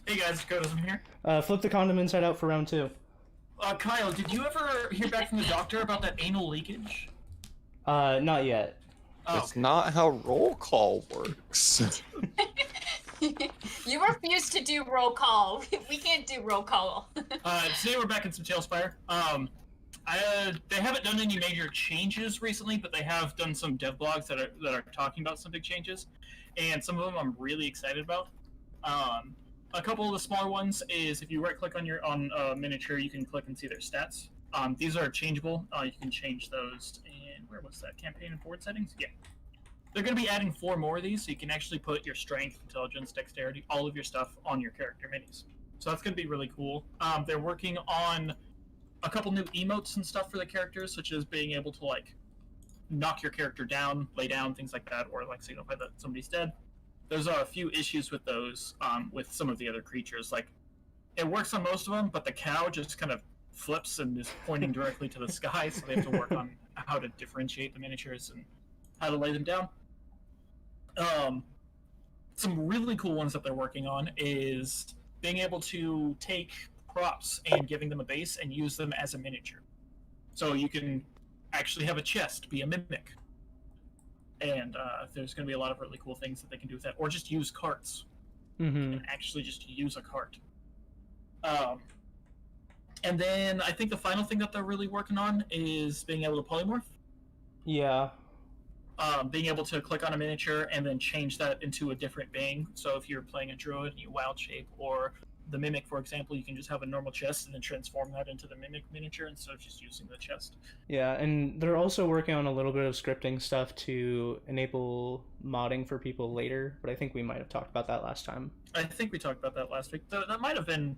Hey guys, Dakotism here. Flip the condom inside out for round two. Kyle, did you ever hear back from the doctor about that anal leakage? Not yet. Oh, That's not how roll call works. You refuse to do roll call. We can't do roll call. Today we're back in some Talespire. They haven't done any major changes recently, but they have done some dev blogs that are talking about some big changes, and some of them I'm really excited about. A couple of the smaller ones is if you right-click on a miniature, you can click and see their stats. These are changeable. You can change those. And where was that? Campaign and forward settings? Yeah. They're going to be adding 4 more of these, so you can actually put your strength, intelligence, dexterity, all of your stuff on your character minis. So that's going to be really cool. They're working on a couple new emotes and stuff for the characters, such as being able to like knock your character down, lay down, things like that, or like signify that somebody's dead. There's a few issues with those with some of the other creatures. Like, it works on most of them, but the cow just kind of flips and is pointing directly to the sky, so they have to work on how to differentiate the miniatures and how to lay them down. Some really cool ones that they're working on is being able to take props and giving them a base and use them as a miniature. So you can actually have a chest be a mimic. And there's going to be a lot of really cool things that they can do with that. Or just use carts. And actually just use a cart. And then I think the final thing that they're really working on is being able to polymorph. Yeah. Being able to click on a miniature and then change that into a different being. So if you're playing a druid and you wild shape, or the mimic, for example, you can just have a normal chest and then transform that into the mimic miniature instead of just using the chest. Yeah, and they're also working on a little bit of scripting stuff to enable modding for people later, but I think we might have talked about that last time. I think we talked about that last week. That might have been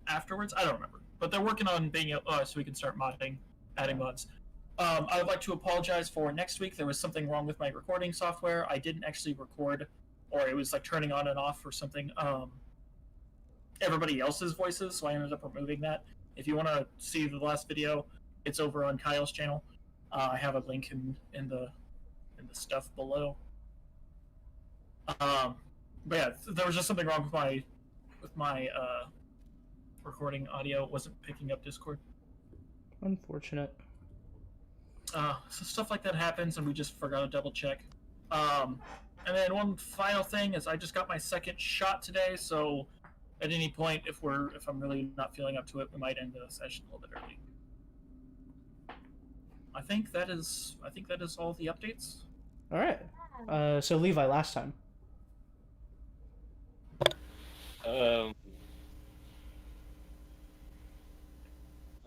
afterwards. I don't remember. But they're working on being so we can start modding, adding mods. I would like to apologize for next week. There was something wrong with my recording software. I didn't actually record, or it was like turning on and off or something. Everybody else's voices, so I ended up removing that. If you want to see the last video, it's over on Kyle's channel. I have a link in the stuff below. But yeah, there was just something wrong with my recording audio. It wasn't picking up Discord. Unfortunate. So stuff like that happens, and we just forgot to double check. And then one final thing is I just got my second shot today, so at any point, if I'm really not feeling up to it, we might end the session a little bit early. I think that is all the updates. All right. So Levi, last time.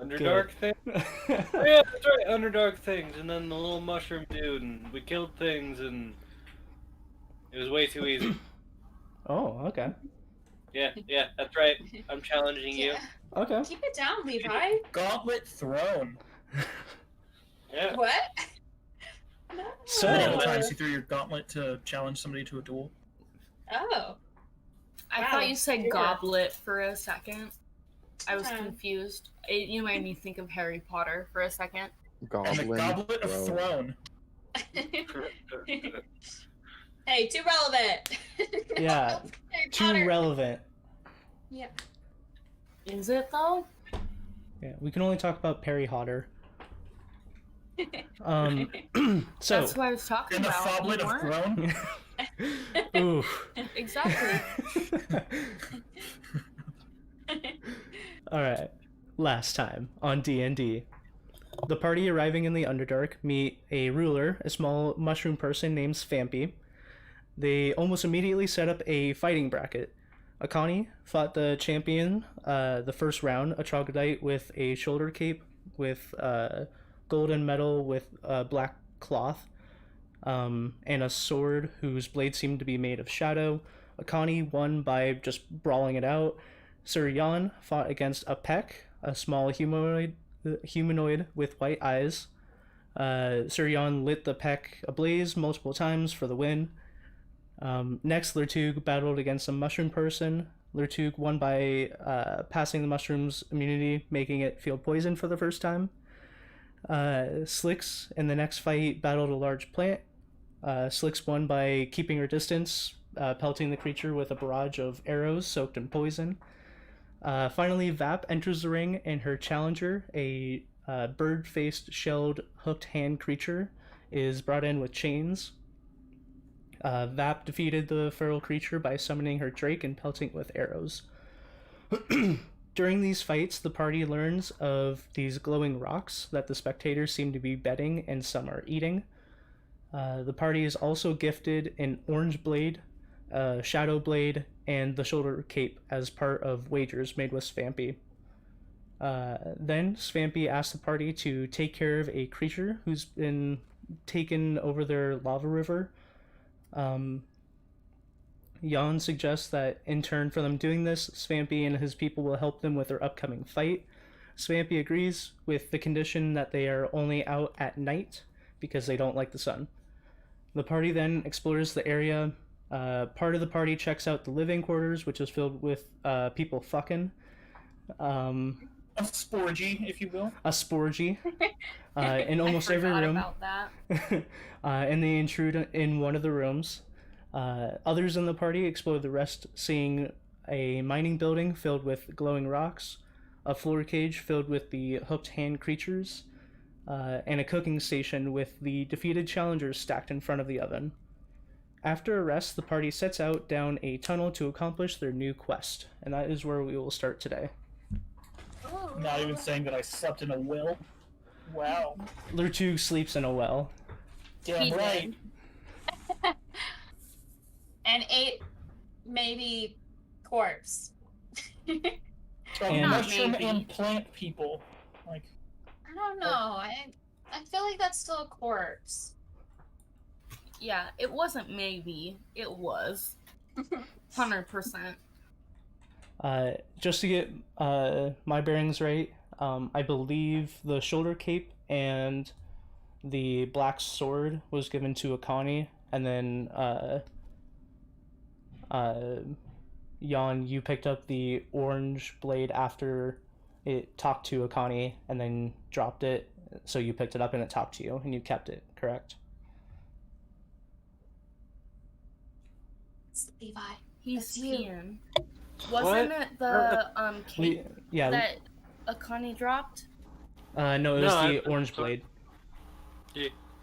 Underdark thing? Oh, yeah, that's right, Underdark things, and then the little mushroom dude, and we killed things, and it was way too easy. Oh, okay. Yeah, that's right. I'm challenging you. Okay. Keep it down, Levi. Gauntlet Throne. Yeah. What? So- How many times you threw your gauntlet to challenge somebody to a duel? Oh. I Wow. thought you said Yeah. goblet for a second. I was Okay. confused. You made me think of Harry Potter for a second. And Goblin the Goblet of Throne. Throne. Hey, too relevant. Yeah, Harry too Potter. relevant. Yeah. Is it though? Yeah, we can only talk about Perry Hodder. So That's what I was talking And the about. Foblet You of weren't. Throne. oof. Exactly. All right. Last time on DnD, the party arriving in the Underdark meet a ruler, a small mushroom person named Svampy. They almost immediately set up a fighting bracket. Akani fought the champion the first round, a troglodyte with a shoulder cape with gold and metal with black cloth, and a sword whose blade seemed to be made of shadow. Akani won by just brawling it out. Sir Jan fought against a Peck, a small humanoid with white eyes. Sir Jan lit the Peck ablaze multiple times for the win. Next, Lertug battled against a mushroom person. Lertug won by passing the mushroom's immunity, making it feel poison for the first time. Slicks, in the next fight, battled a large plant. Slicks won by keeping her distance, pelting the creature with a barrage of arrows soaked in poison. Finally, Vap enters the ring, and her challenger, a bird-faced, shelled, hooked hand creature, is brought in with chains. Vap defeated the feral creature by summoning her drake and pelting it with arrows. During these fights, the party learns of these glowing rocks that the spectators seem to be betting and some are eating. The party is also gifted an orange blade, shadow blade, and the shoulder cape as part of wagers made with Svampy. Then Svampy asks the party to take care of a creature who's been taken over their lava river. Jan suggests that in turn for them doing this, Svampy and his people will help them with their upcoming fight. Svampy agrees with the condition that they are only out at night because they don't like the sun. The party then explores the area. Part of the party checks out the living quarters, which is filled with people fucking. A sporgy, if you will. A sporgy. In almost every room. About that. And they intrude in one of the rooms. Others in the party explore the rest, seeing a mining building filled with glowing rocks, a floor cage filled with the hooked hand creatures, and a cooking station with the defeated challengers stacked in front of the oven. After a rest, the party sets out down a tunnel to accomplish their new quest, and that is where we will start today. Not even saying that I slept in a well. Wow. Lurtug sleeps in a well. Damn He right. And 8 maybe corpse. And- Mushroom Maybe. and plant people. Like, I don't know. I feel like that's still a corpse. Yeah, it wasn't maybe. It was. 100%. Just to get my bearings right, I believe the shoulder cape and the black sword was given to Akani, and then Jan, you picked up the orange blade after it talked to Akani, and then dropped it, so you picked it up and it talked to you, and you kept it, correct? It's Levi. He's That's you. Ian. Wasn't it the cape Yeah, that Akani dropped? no, it was No, the orange blade.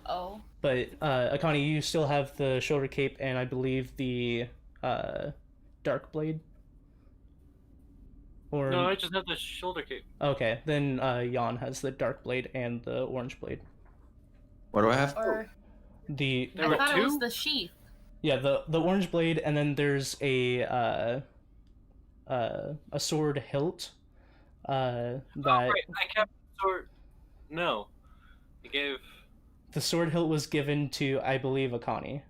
Oh. But Akani, you still have the shoulder cape and I believe the dark blade. Or No, I just have the shoulder cape. okay, then Jan has the dark blade and the orange blade. What do I have? Or The There I were thought it was two? the sheath. yeah, the orange blade, and then there's a sword hilt. That Right, I kept the sword. No, I gave. the sword hilt was given to, I believe, Akani.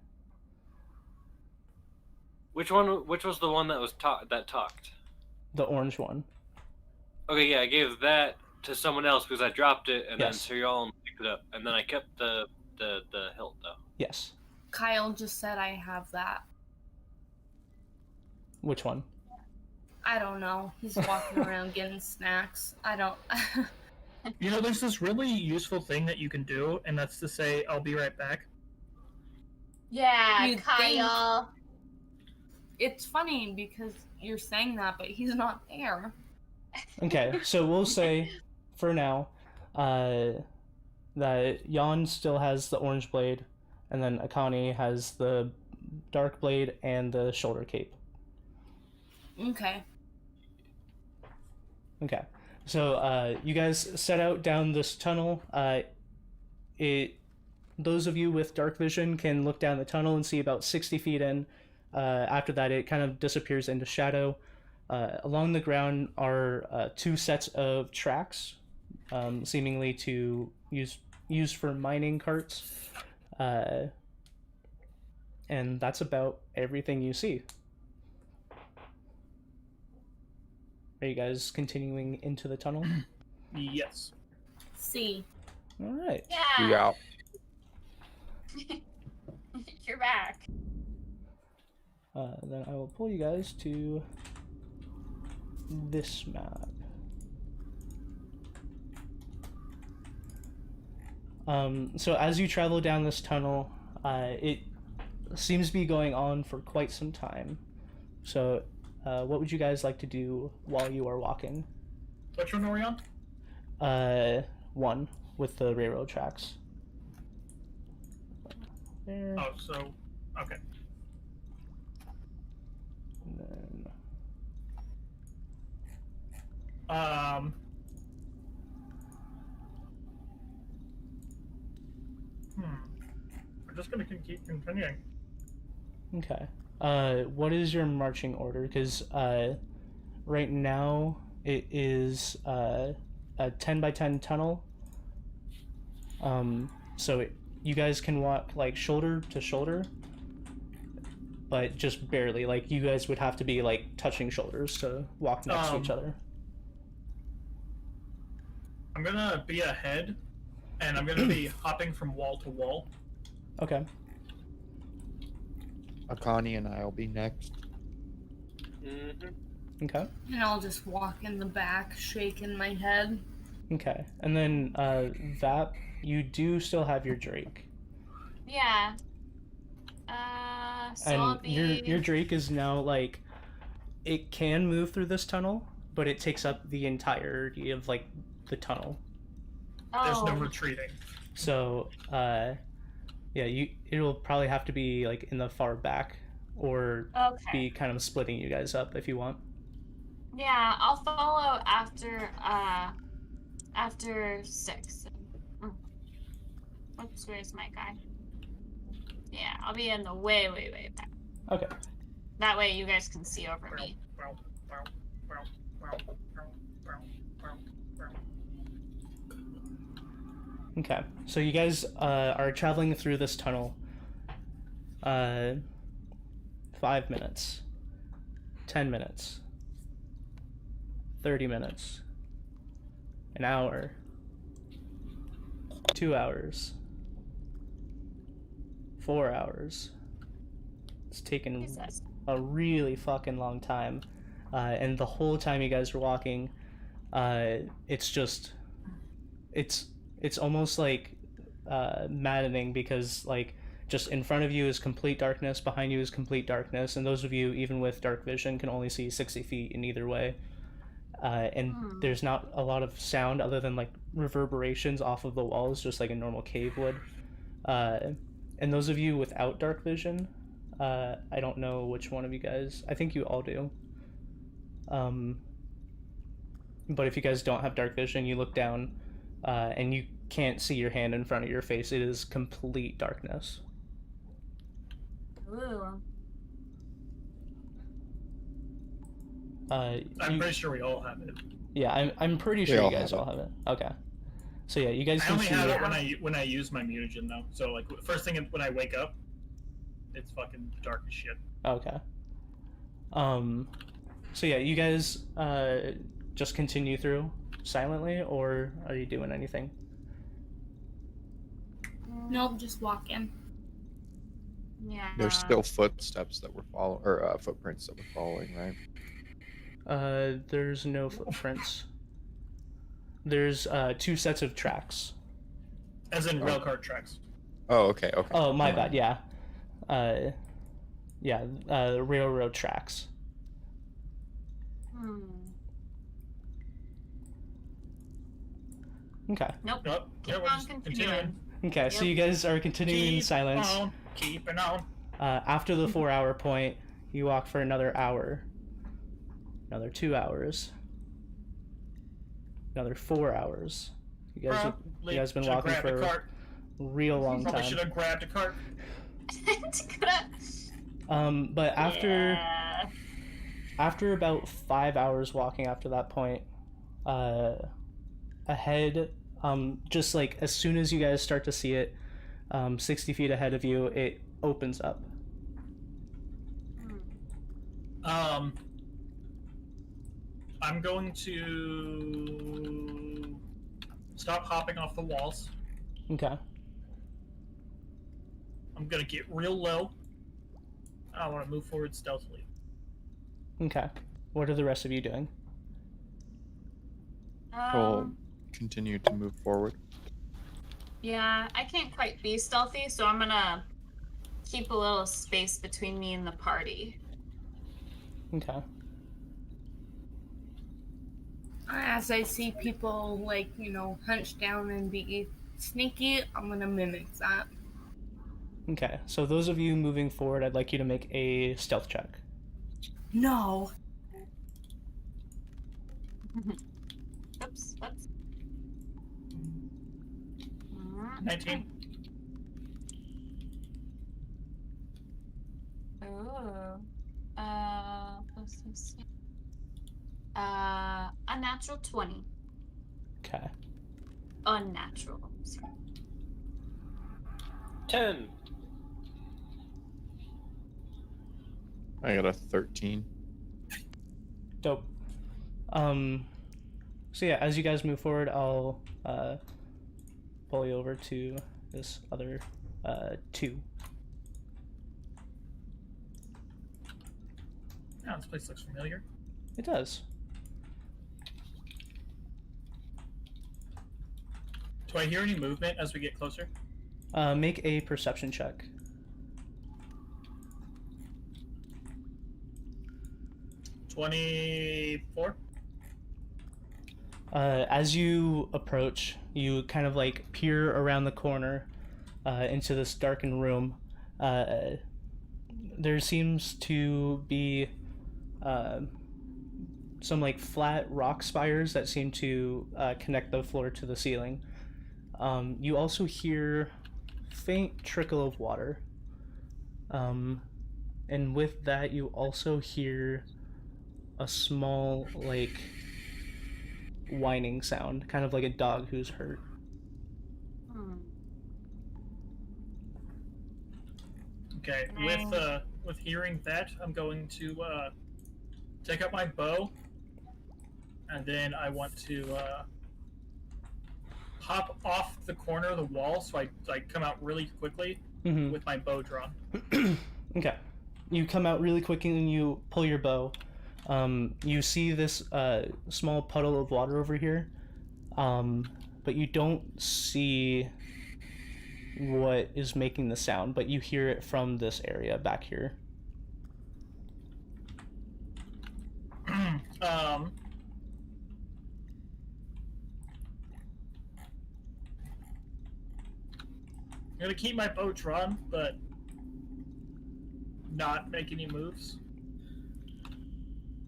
Which one? Which was the one that was that talked? The orange one. Okay, yeah, I gave that to someone else because I dropped it, and Yes. then Serial picked it up, and then I kept the hilt though. Yes. Kyle just said I have that. Which one? I don't know. He's walking around getting snacks. I don't. you know, there's this really useful thing that you can do, and that's to say, "I'll be right back." Yeah, You'd Kyle. It's funny because you're saying that, but he's not there. Okay, so we'll say, for now, that Jan still has the orange blade, and then Akani has the dark blade and the shoulder cape. Okay. Okay, so you guys set out down this tunnel. Those of you with dark vision can look down the tunnel and see about 60 feet in. After that, it kind of disappears into shadow. Along the ground are two sets of tracks, seemingly to use for mining carts. And that's about everything you see. Are you guys continuing into the tunnel? Yes. See. All right. Yeah. Yeah. You're back. Then I will pull you guys to this map. So as you travel down this tunnel, it seems to be going on for quite some time. So, what would you guys like to do while you are walking? Which one are we on? 1 with the railroad tracks. There. Oh, so okay. And then... We're just gonna keep continuing. Okay. What is your marching order? Because right now it is a 10 by 10 tunnel. So you guys can walk like shoulder to shoulder, but just barely. Like you guys would have to be like touching shoulders to walk next to each other. I'm gonna be ahead, and I'm gonna be hopping from wall to wall. Okay. Akani and I'll be next. Okay. And I'll just walk in the back, shaking my head. Okay. And then Vap, you do still have your Drake. Yeah. So And I'll be... your Drake is now like, it can move through this tunnel, but it takes up the entirety of like the tunnel. There's no Oh. retreating. So yeah, it'll probably have to be like in the far back, or Okay. be kind of splitting you guys up if you want. Yeah, I'll follow after 6. Oops, where's my guy? Yeah, I'll be in the way back. Okay. That way you guys can see over me. Okay. So you guys are traveling through this tunnel. 5 minutes. 10 minutes. 30 minutes. An hour. 2 hours. 4 hours. It's taken Jesus. a really fucking long time. And the whole time you guys were walking, it's just... It's almost like maddening, because like just in front of you is complete darkness, behind you is complete darkness, and those of you even with dark vision can only see 60 feet in either way. And there's not a lot of sound other than like reverberations off of the walls, just like a normal cave would. And those of you without dark vision, I don't know which one of you guys, I think you all do. But if you guys don't have dark vision, you look down and you can't see your hand in front of your face. It is complete darkness. Ooh. I'm pretty sure we all have it. Yeah, I'm pretty sure you guys all have it. Okay. So yeah, you guys I can only see. have it when I use my mutagen though. So like first thing when I wake up, it's fucking dark as shit. Okay. So yeah, you guys just continue through silently, or are you doing anything? Nope, just walk in. Yeah. There's still footsteps that we're following, or footprints that we're following, right? There's no footprints. There's 2 sets of tracks. As in railcar tracks. Oh, okay, okay. Oh, my bad. Yeah. Railroad tracks. Okay. Nope. Nope. Yeah, we're on just continuing. Okay, so Yep. you guys are continuing in silence. Keeping on. After the 4-hour point, you walk for another hour. Another 2 hours. Another 4 hours. You guys been walking for a real long Probably time. should have grabbed a cart. But after Yeah. after about 5 hours walking after that point, ahead, just like as soon as you guys start to see it, 60 feet ahead of you, it opens up. I'm going to stop hopping off the walls. Okay. I'm gonna get real low. I want to move forward stealthily. Okay. What are the rest of you doing? We'll continue to move forward. Yeah, I can't quite be stealthy, so I'm gonna keep a little space between me and the party. Okay. As I see people, like, hunch down and be sneaky, I'm gonna mimic that. Okay. So those of you moving forward, I'd like you to make a stealth check. No. Oops. 19. Oh. Unnatural 20. Okay. Unnatural. Sorry. 10. I got a 13. Dope. So yeah, as you guys move forward, I'll pull you over to this other 2. Oh, this place looks familiar. It does. Do I hear any movement as we get closer? Make a perception check. $24. As you approach, you kind of like peer around the corner into this darkened room. There seems to be some like flat rock spires that seem to connect the floor to the ceiling. You also hear faint trickle of water. And with that, you also hear a small, like, whining sound, kind of like a dog who's hurt. Okay, with hearing that, I'm going to take out my bow, and then I want to hop off the corner of the wall so I come out really quickly with my bow drawn. Okay. You come out really quickly and you pull your bow. You see this small puddle of water over here, but you don't see what is making the sound, but you hear it from this area back here. I'm gonna keep my bow drawn, but not make any moves.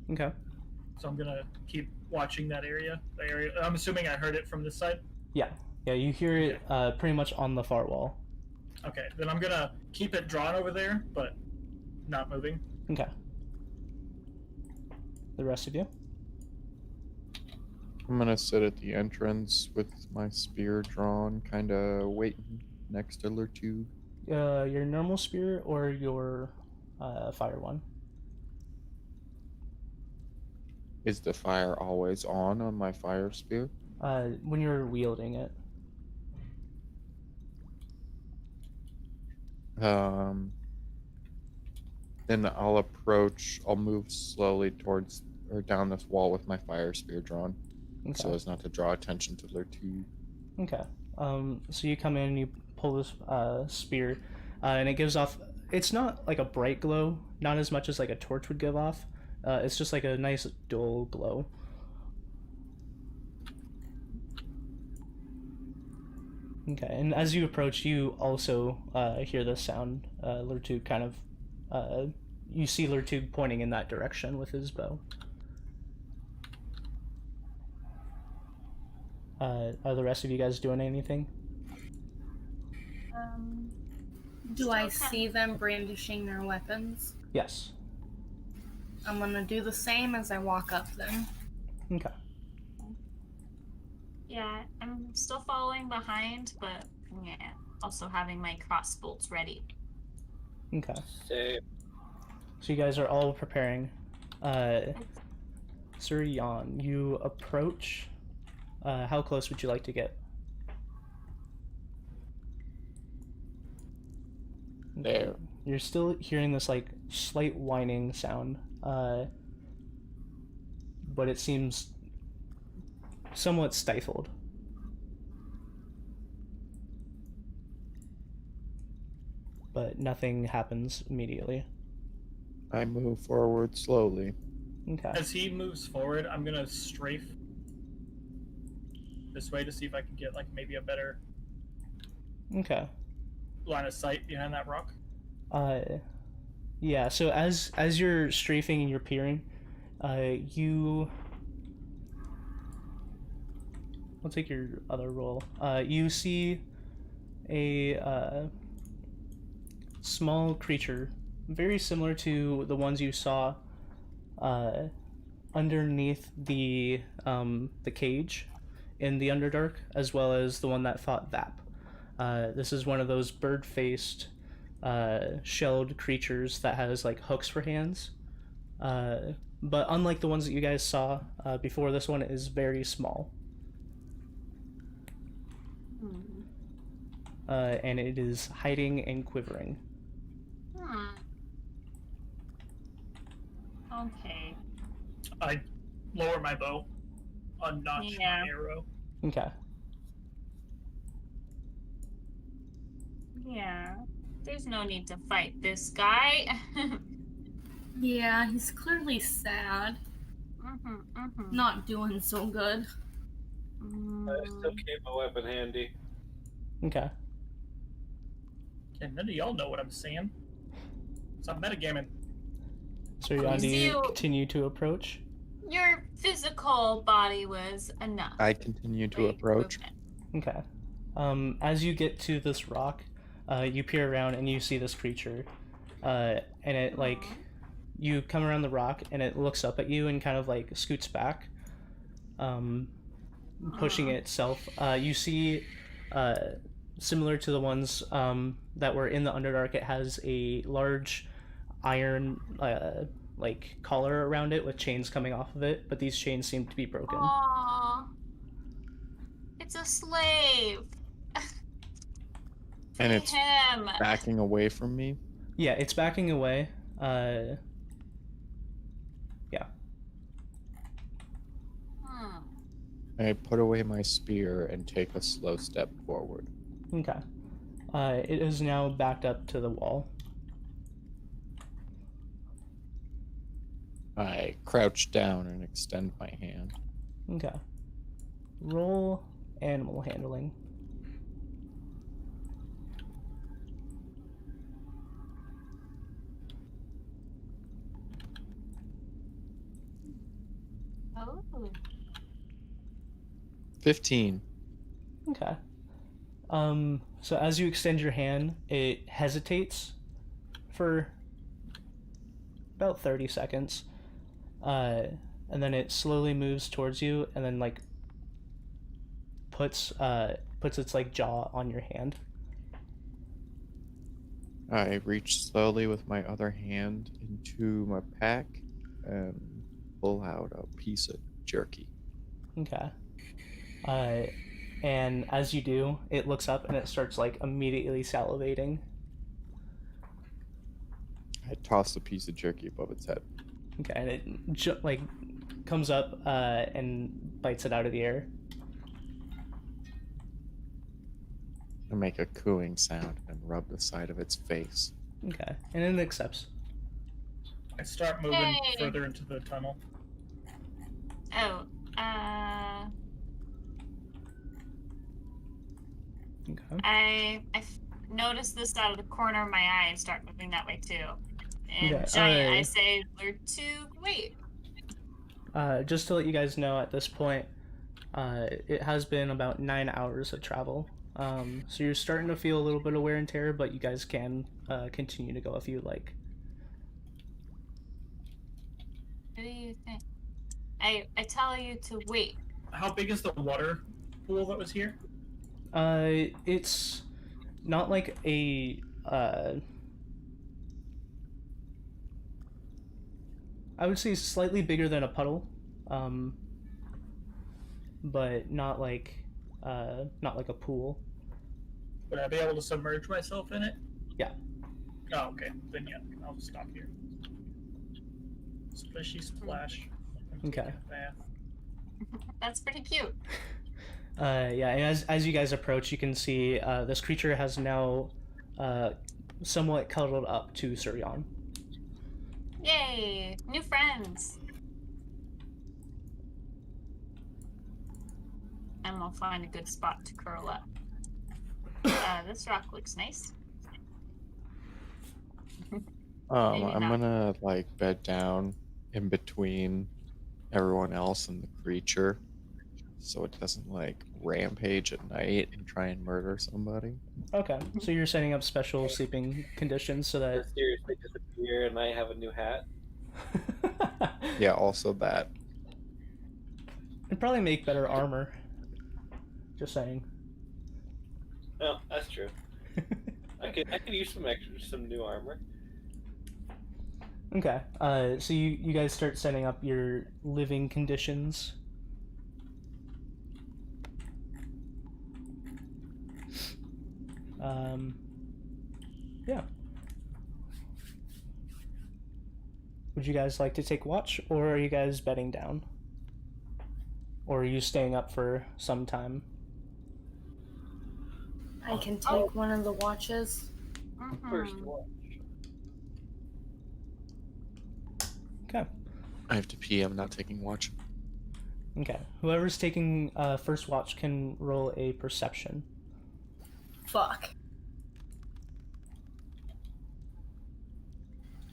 Okay. So I'm gonna keep watching that area. The area. I'm assuming I heard it from this side. Yeah, you hear it pretty much on the far wall. Okay, then I'm gonna keep it drawn over there, but not moving. Okay. The rest of you? I'm gonna sit at the entrance with my spear drawn, kind of waiting next to Lertube. Your normal spear or your fire one? Is the fire always on my fire spear? When you're wielding it. Then I'll move slowly towards or down this wall with my fire spear drawn, so as not to draw attention to Lertube. Okay. So you come in and you pull this spear, and it gives off. It's not like a bright glow, not as much as like a torch would give off. It's just like a nice dull glow. Okay, and as you approach, you also hear this sound. Lertug kind of, you see Lertug pointing in that direction with his bow. Are the rest of you guys doing anything? Do I see them brandishing their weapons? Yes. I'm gonna do the same as I walk up them. Okay. Yeah, I'm still following behind, but yeah, also having my crossbolts ready. Okay. Same. So you guys are all preparing. Sir Jan, you approach. How close would you like to get? There. You're still hearing this like slight whining sound, but it seems somewhat stifled. but nothing happens immediately. I move forward slowly. Okay. As he moves forward, I'm gonna strafe this way to see if I can get like maybe a better Okay. line of sight behind that rock. Yeah. So as you're strafing and you're peering, you. I'll take your other roll. You see a small creature, very similar to the ones you saw underneath the cage in the Underdark, as well as the one that fought Vap. This is one of those bird-faced, shelled creatures that has like hooks for hands. But unlike the ones that you guys saw before, this one is very small. And it is hiding and quivering. Okay. I lower my bow, unnotch Yeah. my arrow. Okay. Yeah. There's no need to fight this guy. Yeah, he's clearly sad. Not doing so good. I still keep my weapon handy. Okay. And none of y'all know what I'm saying. So I'm metagaming. So Yandi, See you- continue to approach. Your physical body was enough. I continue to Wait, approach. movement. Okay. As you get to this rock, you peer around and you see this creature. And it like, you come around the rock and it looks up at you and kind of like scoots back, pushing itself. You see, similar to the ones that were in the Underdark, it has a large iron like collar around it with chains coming off of it, but these chains seem to be broken. Aww. It's a slave. And it's him. backing away from me. Yeah, it's backing away. I put away my spear and take a slow step forward. Okay. It is now backed up to the wall. I crouch down and extend my hand. Okay. Roll animal handling. Oh. 15. Okay. So as you extend your hand, it hesitates for about 30 seconds. And then it slowly moves towards you and then like puts its like jaw on your hand. I reach slowly with my other hand into my pack and pull out a piece of jerky. Okay. And as you do, it looks up and it starts like immediately salivating. I toss the piece of jerky above its head. Okay, and it like comes up and bites it out of the air. I make a cooing sound and rub the side of its face. Okay, and it accepts. I start moving Yay. further into the tunnel. Oh. Okay. I notice this out of the corner of my eye and start moving that way too. And Okay, Giant, I- I say, we're to wait. Just to let you guys know, at this point, it has been about 9 hours of travel. So you're starting to feel a little bit of wear and tear, but you guys can continue to go if you like. What do you think? I tell you to wait. How big is the water pool that was here? It's not like a I would say slightly bigger than a puddle, but not like a pool. Would I be able to submerge myself in it? Yeah. Oh, okay. Then yeah, I'll just stop here. Splishy splash. I'm Okay. taking a bath. That's pretty cute. Yeah, and as you guys approach, you can see this creature has now somewhat cuddled up to Suryan. Yay! New friends! I'm gonna find a good spot to curl up. This rock looks nice. Maybe I'm not. gonna like bed down in between everyone else and the creature, so it doesn't like rampage at night and try and murder somebody. Okay, so you're setting up special sleeping conditions so that. Seriously disappear and I have a new hat. Yeah, also that. It'd probably make better armor. Just saying. Oh, that's true. I could use some new armor. Okay, so you guys start setting up your living conditions. Yeah. Would you guys like to take watch, or are you guys bedding down? Or are you staying up for some time? I can take one of the watches. First watch. Okay. I have to pee. I'm not taking watch. Okay. Whoever's taking first watch can roll a perception. Fuck.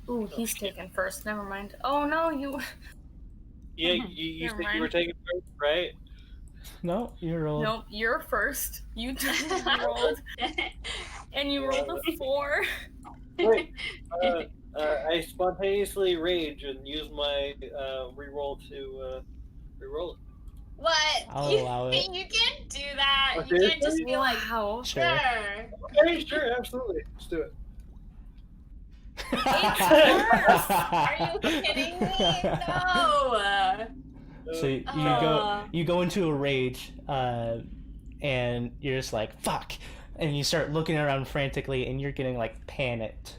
Ooh, he's taking first. Never mind. Oh no, you. Yeah, you Never said you mind. were taking first, right? No, you rolled. Nope, you're first. You rolled, and you rolled a 4. Wait, I spontaneously rage and use my reroll to reroll it. What? I'll you, allow it. You can't do that. Oh, You can't just seriously? be like, Wow. Sure. sure. Okay, sure, absolutely. Let's do it. Are you kidding me? No. So you go into a rage, and you're just like fuck, and you start looking around frantically, and you're getting like panicked.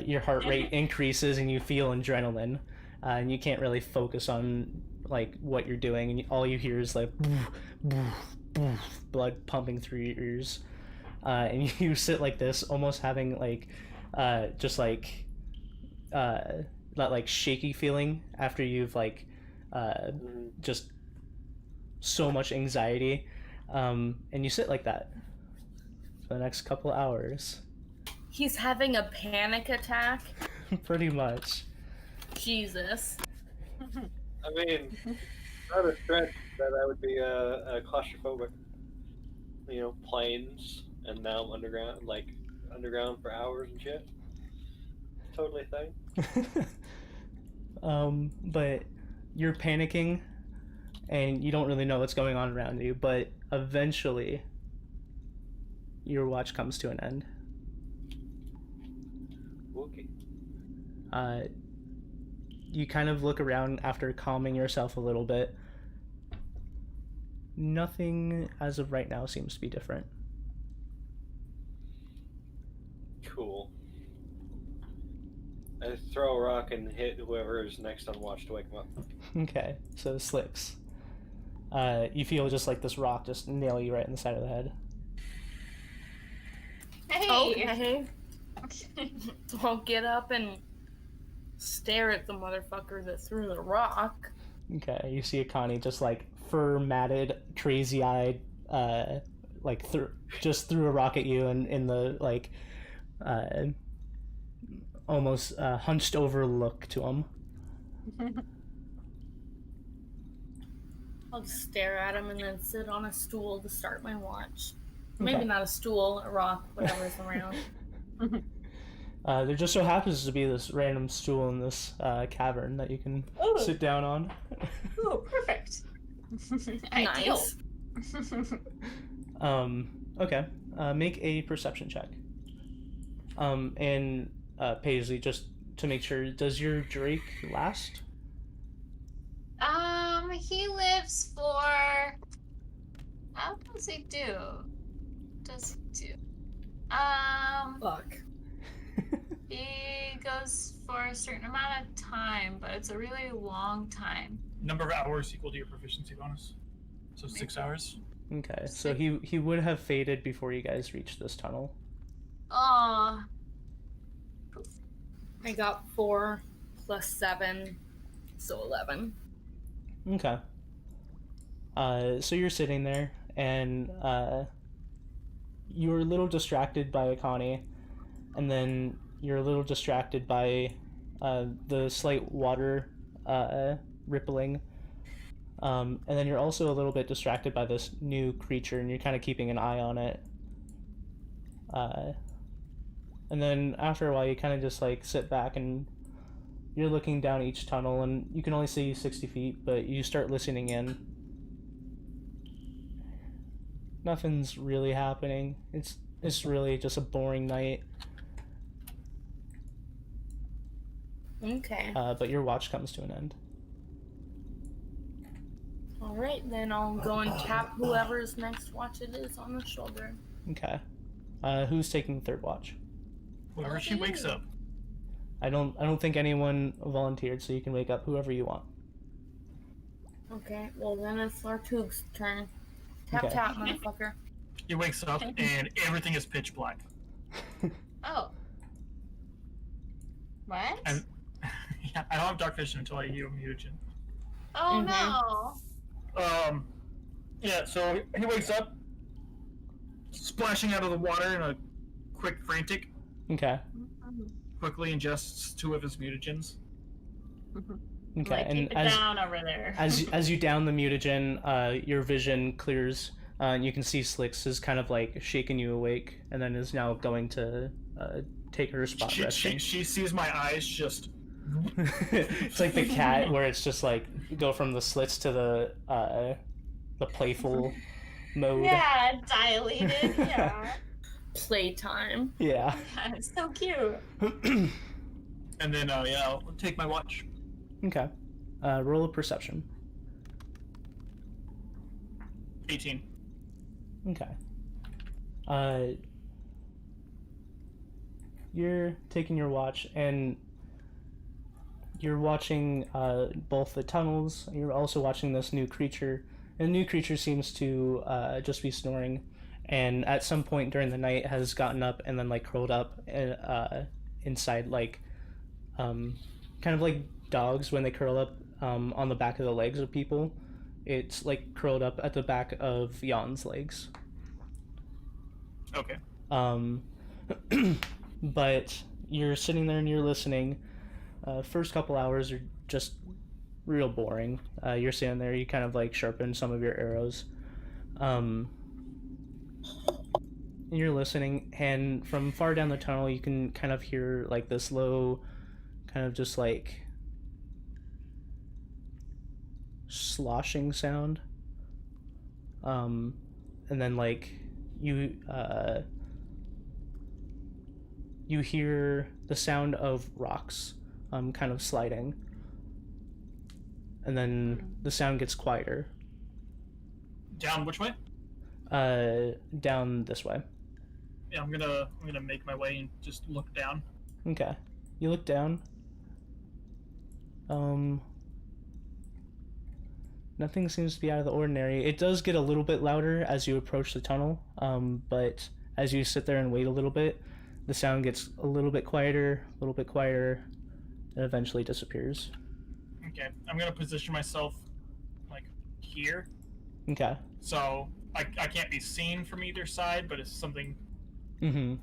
Your heart rate increases, and you feel adrenaline, and you can't really focus on like what you're doing, and all you hear is like boof, boof, boof, blood pumping through your ears, and you sit like this, almost having like just like that like shaky feeling after you've like just so much anxiety, and you sit like that for the next couple hours. He's having a panic attack. Pretty much. Jesus. I mean, not a stretch that I would be a claustrophobic. You know, planes, and now I'm underground for hours and shit. Totally a thing. But you're panicking and you don't really know what's going on around you, but eventually your watch comes to an end. Okay. You kind of look around after calming yourself a little bit. Nothing as of right now seems to be different. Cool. I throw a rock and hit whoever is next on watch to wake him up. Okay, so Slicks. You feel just like this rock just nail you right in the side of the head. Hey. Okay. I'll get up and stare at the motherfucker that threw the rock. Okay, you see Akani just like fur-matted, crazy-eyed, like just threw a rock at you, and in the like almost hunched over look to him. I'll just stare at him and then sit on a stool to start my watch. Maybe not a stool, a rock, whatever's around. There just so happens to be this random stool in this cavern that you can sit down on. Oh, perfect. Ideal. Nice. Okay. Make a perception check. And Paisley, just to make sure, does your Drake last? He lives for. How does he do? Does he do? Fuck. He goes for a certain amount of time, but it's a really long time. Number of hours equal to your proficiency bonus. So 6 hours. Okay, so he would have faded before you guys reached this tunnel. Oh. I got 4 plus 7, so 11. Okay. So you're sitting there, and you're a little distracted by Akane, and then you're a little distracted by the slight water rippling. And then you're also a little bit distracted by this new creature, and you're kind of keeping an eye on it. And then after a while, you kind of just like sit back and you're looking down each tunnel, and you can only see 60 feet, but you start listening in. Nothing's really happening. It's really just a boring night. Okay. But your watch comes to an end. Alright, then I'll go and tap whoever's next watch it is on the shoulder. Okay. Who's taking the third watch? Whenever she wakes up. I don't think anyone volunteered, so you can wake up whoever you want. Okay, well then it's Lartug's turn. Tap Okay. tap, motherfucker. He wakes up and everything is pitch black. Oh. What? And yeah, I don't have dark vision until I heal mutagen. Oh Mhm. no. Yeah, so he wakes up, splashing out of the water in a quick frantic, Okay. quickly ingests 2 of his mutagens. Okay. Like, And keep it down over there. as you down the mutagen, your vision clears, and you can see Slicks is kind of like shaking you awake, and then is now going to take her spot resting. She sees my eyes just. It's like the cat where it's just like go from the slits to the playful mode. Yeah, dilated. Yeah. Playtime. Yeah. Yeah, it's so cute. And then, yeah, I'll take my watch. Okay. Roll a perception. 18. Okay. You're taking your watch, and you're watching both the tunnels. You're also watching this new creature. And the new creature seems to just be snoring, and at some point during the night has gotten up and then like curled up inside like kind of like dogs when they curl up on the back of the legs of people. It's like curled up at the back of Jan's legs. Okay. But you're sitting there and you're listening. First couple hours are just real boring. You're sitting there, you kind of like sharpen some of your arrows. And you're listening, and from far down the tunnel, you can kind of hear like this low, kind of just like sloshing sound. And then like you hear the sound of rocks kind of sliding, and then the sound gets quieter. Down which way? Down this way. Yeah, I'm gonna make my way and just look down. Okay. You look down. Nothing seems to be out of the ordinary. It does get a little bit louder as you approach the tunnel, but as you sit there and wait a little bit, the sound gets a little bit quieter, and eventually disappears. Okay, I'm gonna position myself like here, Okay. so I can't be seen from either side, but if something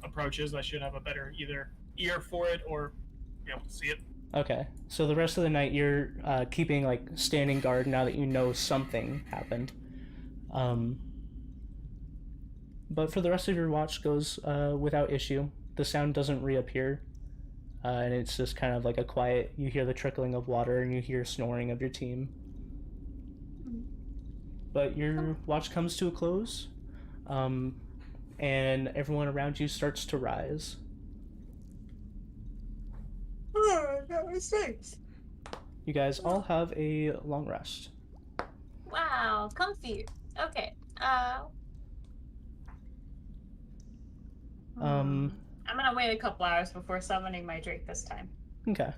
approaches, I should have a better either ear for it or be able to see it. Okay. So the rest of the night you're keeping like standing guard now that you know something happened. But for the rest of your watch goes without issue. The sound doesn't reappear. And it's just kind of like a quiet, you hear the trickling of water and you hear snoring of your team. But your watch comes to a close, and everyone around you starts to rise. Oh, that was nice. You guys all have a long rest. Wow, comfy. Okay. Um, I'm gonna wait a couple hours before summoning my drake this time. Okay.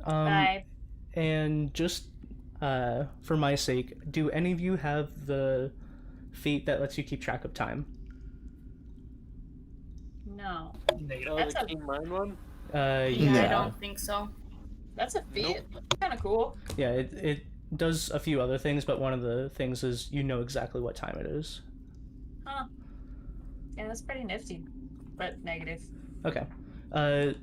Bye. And just for my sake, do any of you have the feat that lets you keep track of time? No. Negative. Oh, That's the a- King Mine one? Yeah, I Yeah. don't think so. That's a feat. Kind of cool. Yeah, it does a few other things, but one of the things is you know exactly what time it is. Huh. Yeah, that's pretty nifty, but negative. Okay.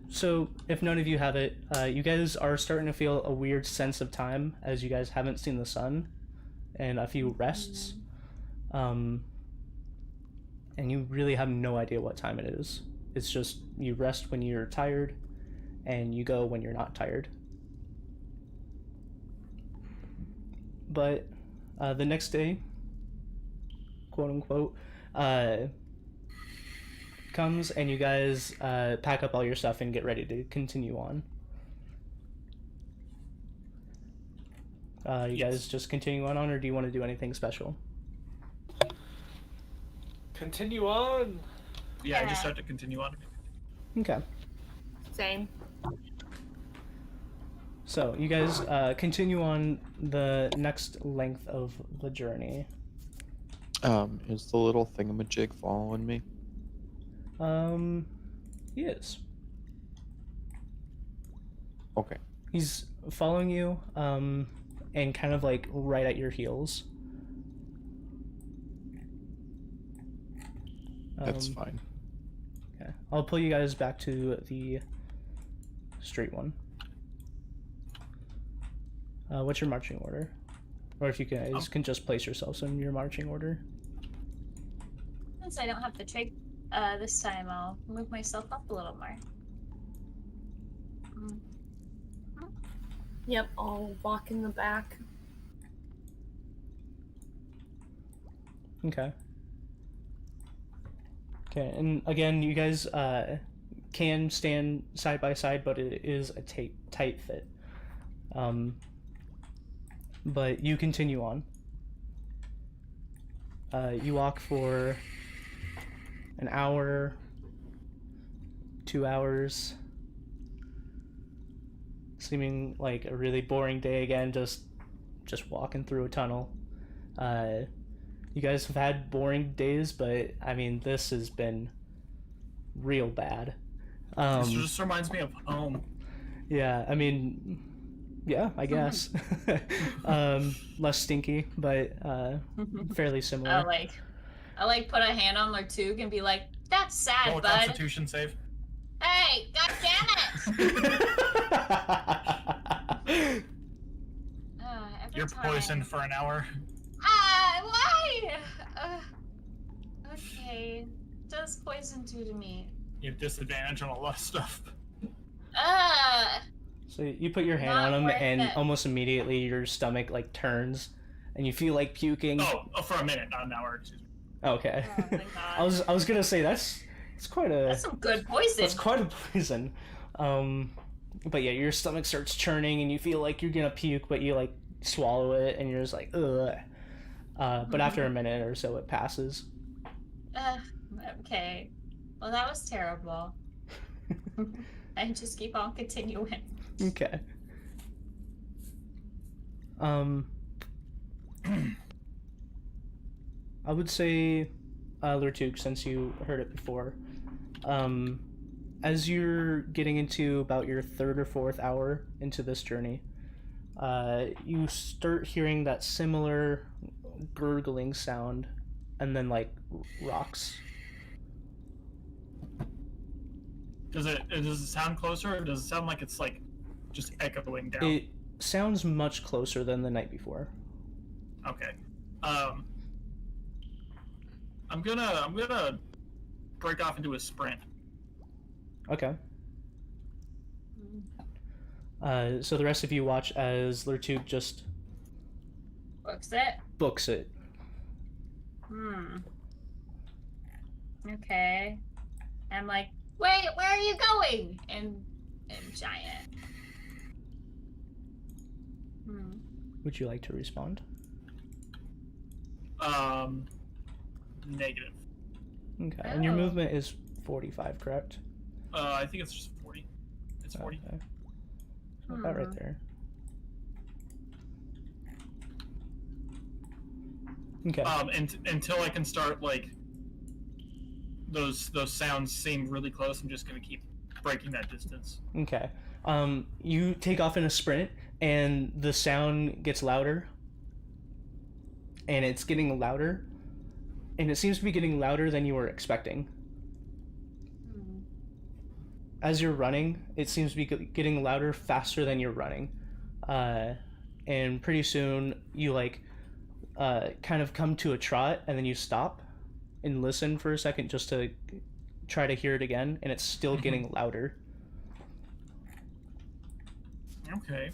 So if none of you have it, you guys are starting to feel a weird sense of time as you guys haven't seen the sun and a few rests. And you really have no idea what time it is. It's just you rest when you're tired and you go when you're not tired. But the next day, quote unquote, comes and you guys pack up all your stuff and get ready to continue on. You guys just continue on, or do you want to do anything special? Continue on. Yeah, I Yeah. just have to continue on. Okay. Same. So you guys continue on the next length of the journey. Is the little thingamajig following me? He is. Okay. He's following you, and kind of like right at your heels. That's fine. Okay. I'll pull you guys back to the straight one. What's your marching order? Or if you guys can just place yourselves in your marching order. Since I don't have the trig this time, I'll move myself up a little more. Yep, I'll walk in the back. Okay. Okay, and again, you guys can stand side by side, but it is a tight fit. But you continue on. You walk for an hour, 2 hours, seeming like a really boring day again, just walking through a tunnel. You guys have had boring days, but I mean, this has been real bad. This just reminds me of home. Yeah, I mean, yeah, I guess. Less stinky, but fairly similar. I like put a hand on Lartug and be like, "That's sad, Roll a bud." Constitution save. Hey, god damn it! Every You're time. poisoned for an hour. Why? Okay. Does poison do to me? You have disadvantage on a lot of stuff. So you put your hand Not on him, worth and it. almost immediately your stomach like turns, and you feel like puking. Oh, for a minute, not an hour. Excuse me. Okay. Oh my god. I was gonna say that's quite a That's some good poison. that's quite a poison. But yeah, your stomach starts churning, and you feel like you're gonna puke, but you like swallow it, and you're just like ugh. But after a minute or so, it passes. Okay. Well, that was terrible. I just keep on continuing. Okay. I would say, Lertuk, since you heard it before, as you're getting into about your third or fourth hour into this journey, you start hearing that similar gurgling sound, and then like rocks. Does it sound closer, or does it sound like it's like just echoing down? It sounds much closer than the night before. Okay. I'm gonna break off into a sprint. Okay. So the rest of you watch as Lertug just Books it. books it. Okay. I'm like, wait, where are you going? And giant. Would you like to respond? Negative. Okay. And your Oh. movement is 45, correct? I think it's just 40. It's 40. Okay. About right there. Okay. Until I can start like those sounds seem really close, I'm just gonna keep breaking that distance. Okay. You take off in a sprint, and the sound gets louder, and it's getting louder, and it seems to be getting louder than you were expecting. As you're running, it seems to be getting louder faster than you're running, and pretty soon you kind of come to a trot, and then you stop and listen for a second just to try to hear it again, and it's still getting louder. Okay.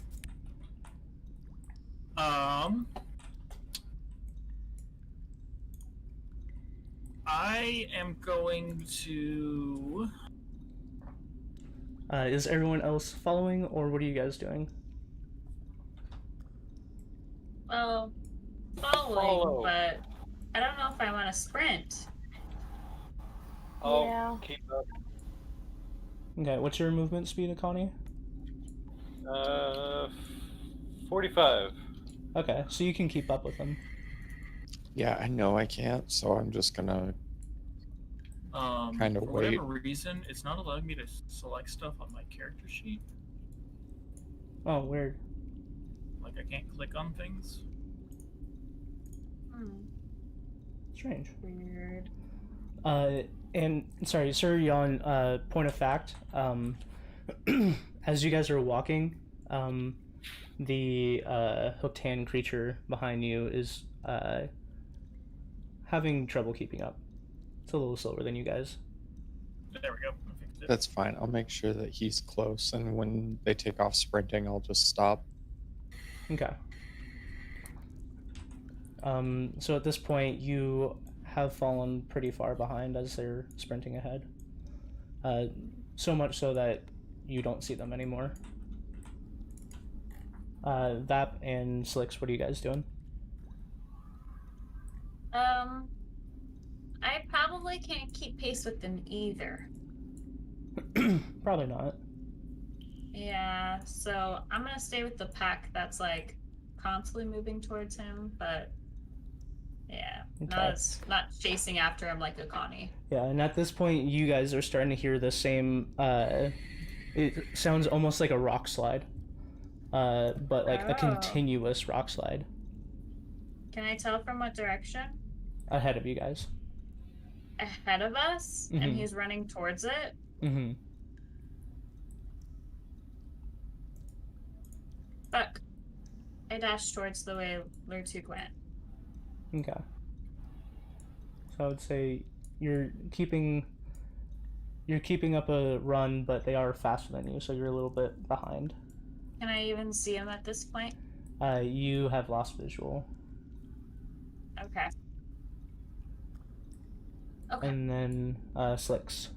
I am going to. Is everyone else following, or what are you guys doing? Well, following, but I don't know if I want to sprint. I'll keep up. Okay, what's your movement speed, Akani? 45. Okay, so you can keep up with them. Yeah, I know I can't, so I'm just gonna kind of For wait. whatever reason, it's not allowing me to select stuff on my character sheet. Oh, weird. Like, I can't click on things. Strange. Weird. And sorry, Sir Yon, point of fact, as you guys are walking, the hooked hand creature behind you is having trouble keeping up. It's a little slower than you guys. There we go. I fixed it. That's fine. I'll make sure that he's close, and when they take off sprinting, I'll just stop. Okay. So at this point, you have fallen pretty far behind as they're sprinting ahead. So much so that you don't see them anymore. Vap and Slicks, what are you guys doing? I probably can't keep pace with them either. Probably not. Yeah, so I'm gonna stay with the pack that's like constantly moving towards him, but yeah, Okay. not chasing after him like a Connie. Yeah, and at this point, you guys are starting to hear the same. It sounds almost like a rock slide, but like a Oh. continuous rock slide Can I tell from what direction? ahead of you guys. Ahead of us, Mhm. and he's running towards it. Mm-hmm. Fuck. I dashed towards the way Lurtuk went. Okay. So I would say you're keeping up a run, but they are faster than you, so you're a little bit behind. Can I even see him at this point? You have lost visual. Okay. Okay. And then Slicks.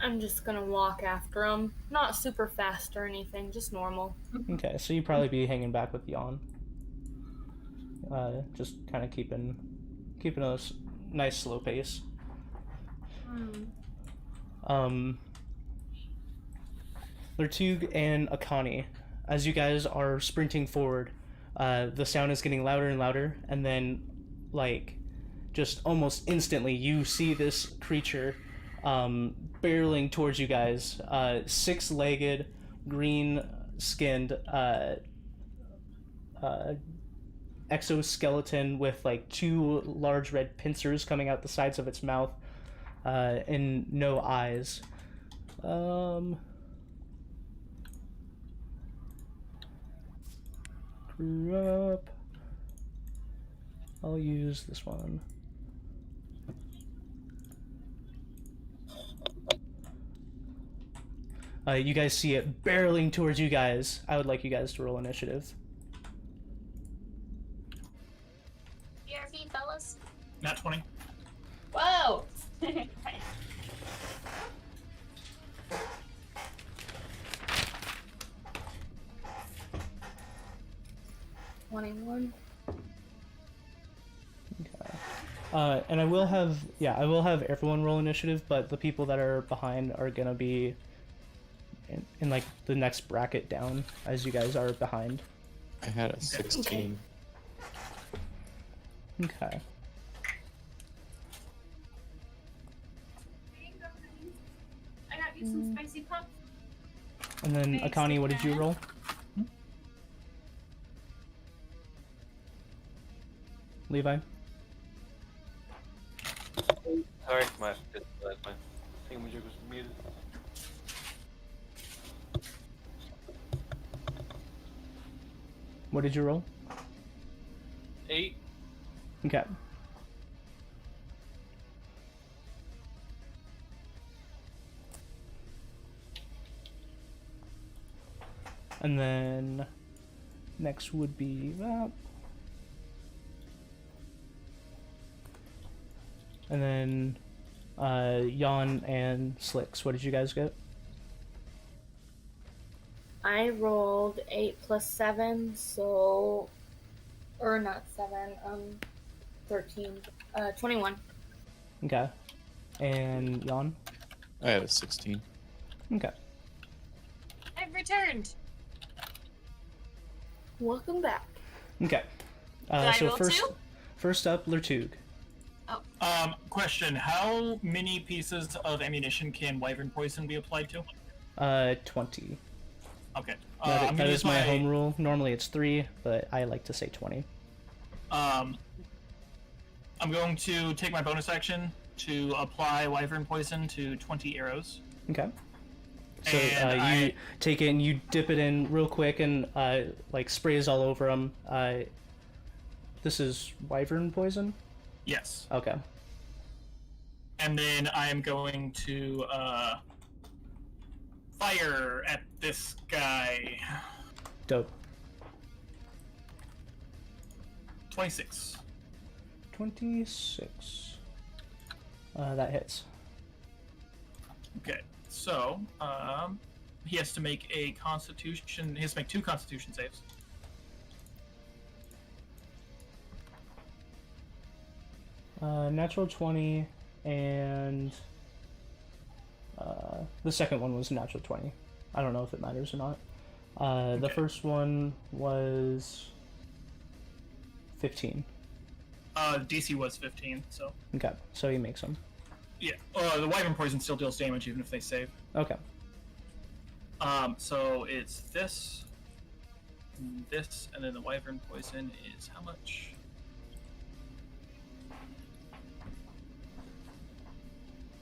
I'm just gonna walk after him. Not super fast or anything, just normal. Okay, so you'd probably be hanging back with Yon. Just kind of keeping a nice slow pace. Lurtug and Akani, as you guys are sprinting forward, the sound is getting louder and louder, and then, like, just almost instantly, you see this creature barreling towards you guys. Six-legged, green-skinned exoskeleton with like two large red pincers coming out the sides of its mouth, and no eyes. Screw up. I'll use this one. You guys see it barreling towards you guys. I would like you guys to roll initiative. BRB, fellas. Not 20. Whoa! 21. And I will have everyone roll initiative, but the people that are behind are gonna be in like the next bracket down, as you guys are behind. I had a 16. Okay. Okay. And then Thanks, Akani, what did you Ken. roll? Levi? Sorry, my thingamajig was muted. What did you roll? 8. Okay. And then next would be that. And then Jan and Slicks, what did you guys get? I rolled 8 plus 7, so. Or not 7, 13. 21. Okay. And Jan? I had a 16. Okay. I've returned. Welcome back. Okay. Did I So roll first, two? first up, Lertug. Question: how many pieces of ammunition can Wyvern Poison be applied to? 20. Okay. That, I'm that gonna is use my home rule. Normally it's 3, but I like to say 20. I'm going to take my bonus action to apply Wyvern Poison to 20 arrows. Okay. So And you take it and you dip it in real quick and like sprays all over them. This is Wyvern Poison? Yes. Okay. And then I am going to fire at this guy. Dope. 26. 26. That hits. Okay. So, he has to make a Constitution. He has to make 2 Constitution saves. Natural 20 and the second one was natural 20. I don't know if it matters or not. The Okay. first one was 15. DC was 15, so Okay, so he makes them. yeah. The Wyvern Poison still deals damage even if they save. Okay. So it's this, and then the Wyvern Poison is how much?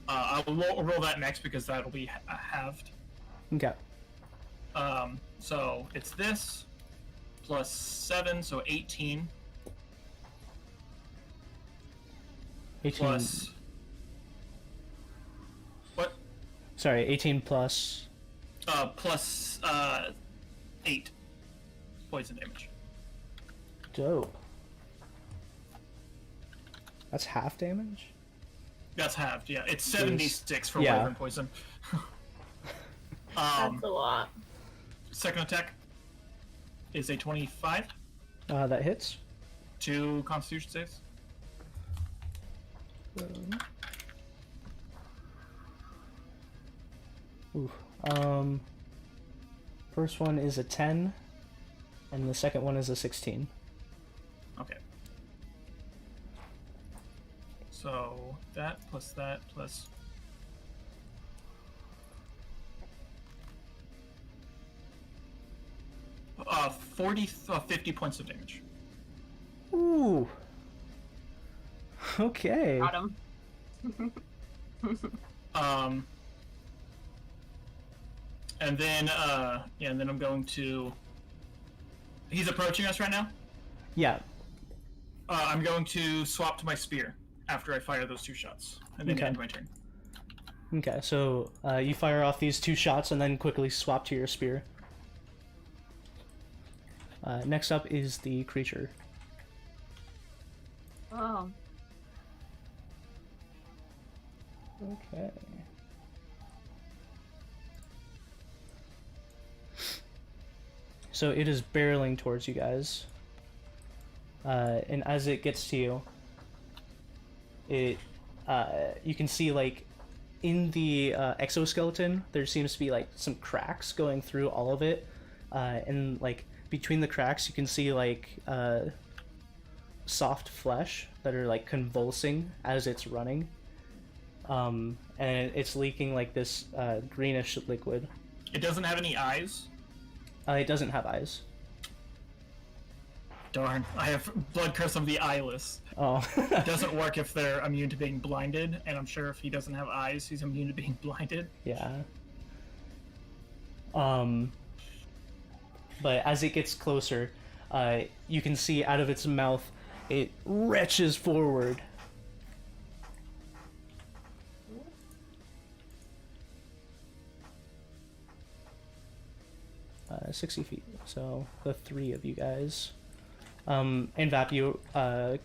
I'll roll that next because that'll be halved. Okay. So it's this plus 7, so 18 18. plus what? Sorry, 18 plus. Plus 8 poison damage. Dope. That's half damage? That's halved, yeah. It's 76 for Yeah. Wyvern Poison. That's a lot. Second attack is a 25. That hits. 2 Constitution saves. Ooh. First one is a 10, and the second one is a 16. Okay. So that plus 50 points of damage. Ooh. Okay. Got him. And then and then I'm going to. He's approaching us right now. Yeah. I'm going to swap to my spear after I fire those 2 shots, and then Okay. end my turn. Okay, so you fire off these 2 shots and then quickly swap to your spear. Next up is the creature. Oh. Okay. So it is barreling towards you guys. And as it gets to you, it you can see like in the exoskeleton there seems to be like some cracks going through all of it, and like between the cracks you can see like soft flesh that are like convulsing as it's running. and it's leaking like this greenish liquid. It doesn't have any eyes. It doesn't have eyes. Darn, I have blood curse of the eyeless. Oh. It doesn't work if they're immune to being blinded, and I'm sure if he doesn't have eyes, he's immune to being blinded. Yeah. But as it gets closer, you can see out of its mouth, it retches forward. 60 feet, so the three of you guys. And Vap, you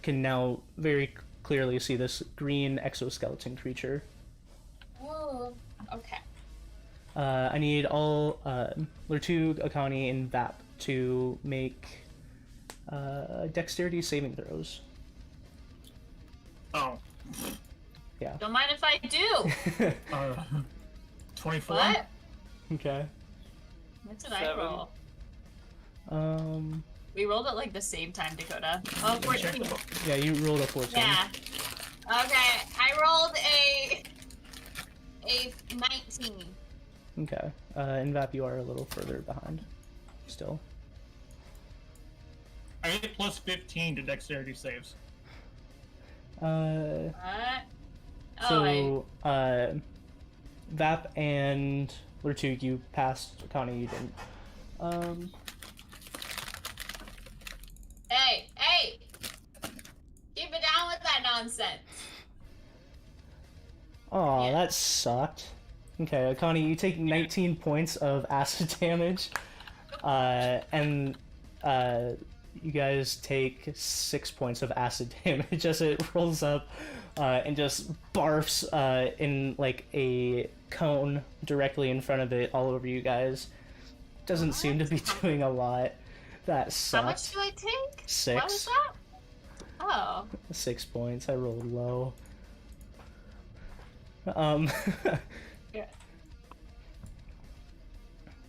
can now very clearly see this green exoskeleton creature. Oh, okay. I need all Lertug, Akani, and Vap to make dexterity saving throws. Oh. Yeah. Don't mind if I do. 24? What? Okay. What did I 7. roll? Um. We rolled at like the same time, Dakota. Oh, 14. Yeah, you rolled a 14. Yeah. Okay, I rolled a 19. Okay. And Vap, you are a little further behind. Still. I get plus 15 to dexterity saves. What? So, Vap and Lertug, you passed. Connie, you didn't. Hey! Keep it down with that nonsense. Aw, Yeah. that sucked. Okay, Connie, you take 19 points of acid damage, and you guys take 6 points of acid damage as it rolls up and just barfs in like a cone directly in front of it all over you guys. Doesn't seem to be doing a lot. That sucked. How much do I take? 6. What was that? Oh. 6 points. I rolled low. Yeah.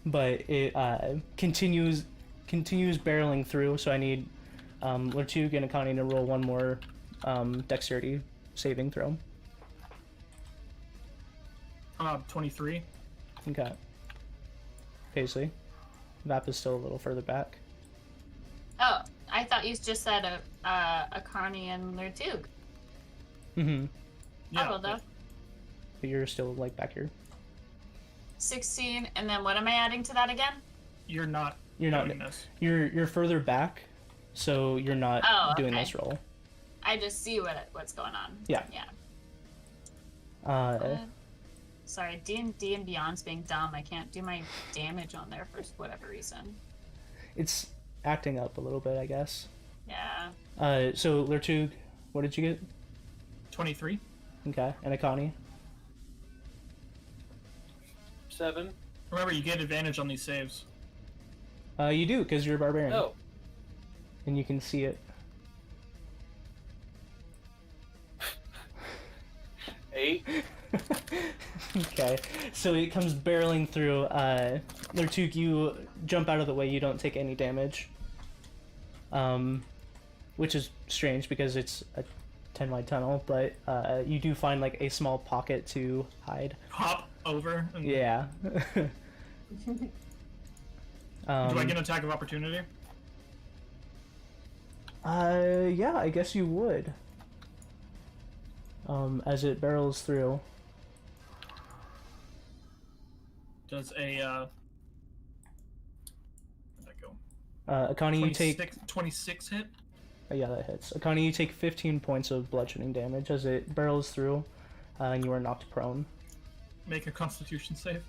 But it continues barreling through, so I need Lertug and Akani to roll one more dexterity saving throw. 23. Okay. Paisley. Vap is still a little further back. Oh, I thought you just said a Carney and Lertug. Mm-hmm. I rolled up. But you're still like back here. 16, and then what am I adding to that again? You're not doing this. You're further back, so you're not doing okay. this roll. I just see what's going on. Yeah. Yeah. Sorry, D&D and Beyond's being dumb. I can't do my damage on there for whatever reason. It's acting up a little bit, I guess. Yeah. So Lertug, what did you get? 23. Okay, and Akani? 7. Remember, you get advantage on these saves. You do, because you're a barbarian. Oh. And you can see it. 8. Okay, so it comes barreling through. Lertug, you jump out of the way, you don't take any damage. Which is strange because it's a 10-wide tunnel, but you do find like a small pocket to hide. Hop over. And Yeah. Do I get an attack of opportunity? Yeah, I guess you would. As it barrels through. Does a where'd that go? Akani, you take 26 hit. yeah, that hits. Akani, you take 15 points of bludgeoning damage as it barrels through, and you are knocked prone. Make a Constitution save.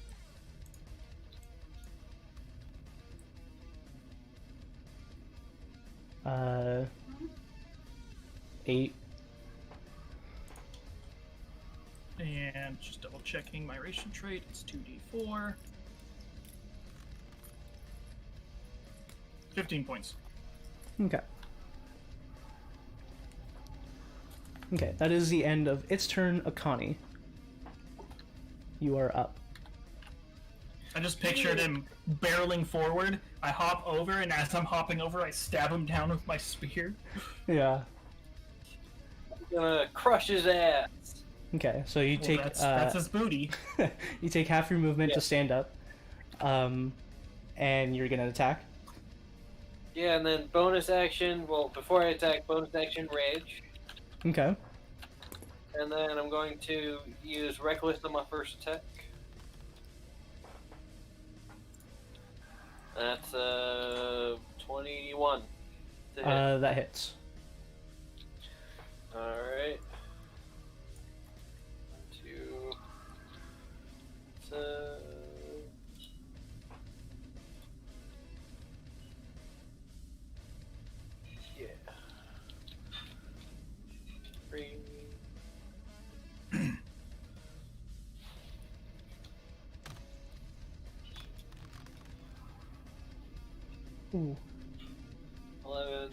Uh, 8. And just double checking my ration trait. It's 2d4. 15 points. Okay. Okay, that is the end of its turn. Akani, you are up. I just pictured him barreling forward. I hop over, and as I'm hopping over, I stab him down with my spear. Yeah. I'm gonna crush his ass. Okay, so you Well, take that's his booty. you take half your movement Yeah. to stand up, and you're gonna attack. Yeah, and then bonus action. Well, before I attack, bonus action rage, Okay. and then I'm going to use reckless on my first attack. That's 21 to hit. That hits. All right. 2. So. Yeah. 3. Ooh. 11,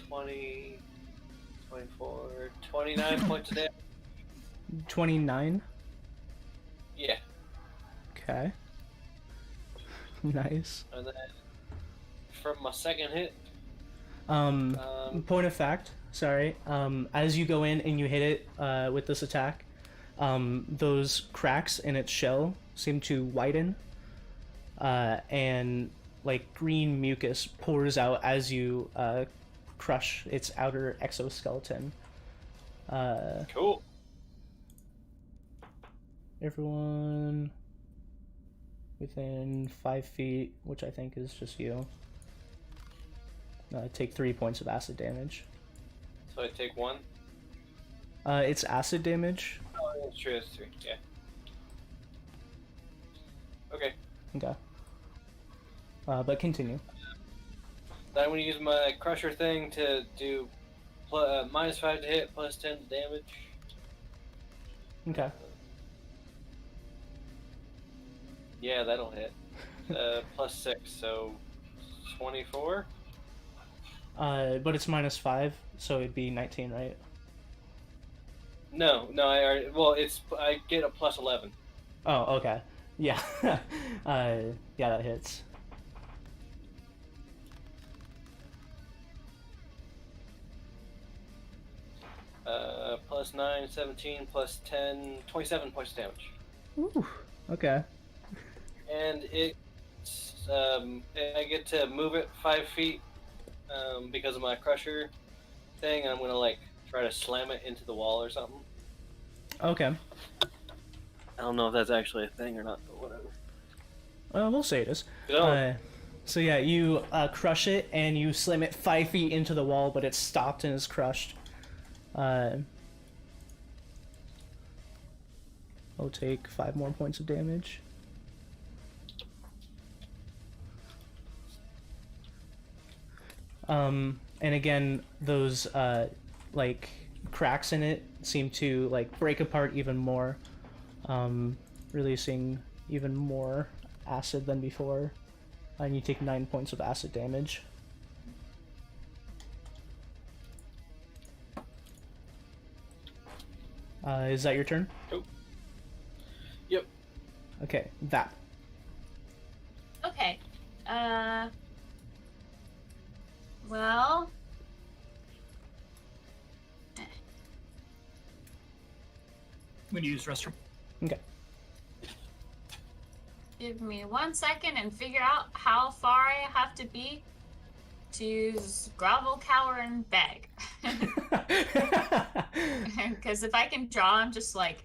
20, 24, 29 points of damage. 29. Yeah. Okay. Nice. And then from my second hit, Point of fact, sorry. As you go in and you hit it with this attack, those cracks in its shell seem to widen, and like green mucus pours out as you crush its outer exoskeleton. cool. Everyone within 5 feet, which I think is just you, take 3 points of acid damage. So I take 1. It's acid damage. Oh, that's true. That's 3. Yeah. Okay. Okay. But continue. Then I'm going to use my crusher thing to do -5 to hit, plus 10 to damage. Okay. Yeah, that'll hit. Plus 6, so 24. But it's -5, so it'd be 19, right? No, I already. Well, I get a plus 11. Oh, okay. Yeah. Yeah, that hits. Plus 9, 17, plus 10, 27 points of damage. Ooh. Okay. And it's I get to move it 5 feet because of my crusher thing, and I'm gonna like try to slam it into the wall or something. Okay. I don't know if that's actually a thing or not, but whatever. We'll say it is. No. So yeah, you crush it and you slam it 5 feet into the wall, but it's stopped and is crushed. I'll take 5 more points of damage. And again, those like cracks in it seem to like break apart even more, releasing even more acid than before, and you take 9 points of acid damage. Is that your turn? Nope. Yep. Okay, that. Okay. Well. I'm gonna use restroom. Okay. Give me 1 second and figure out how far I have to be to use grovel, cower, and beg. Because if I can draw them just like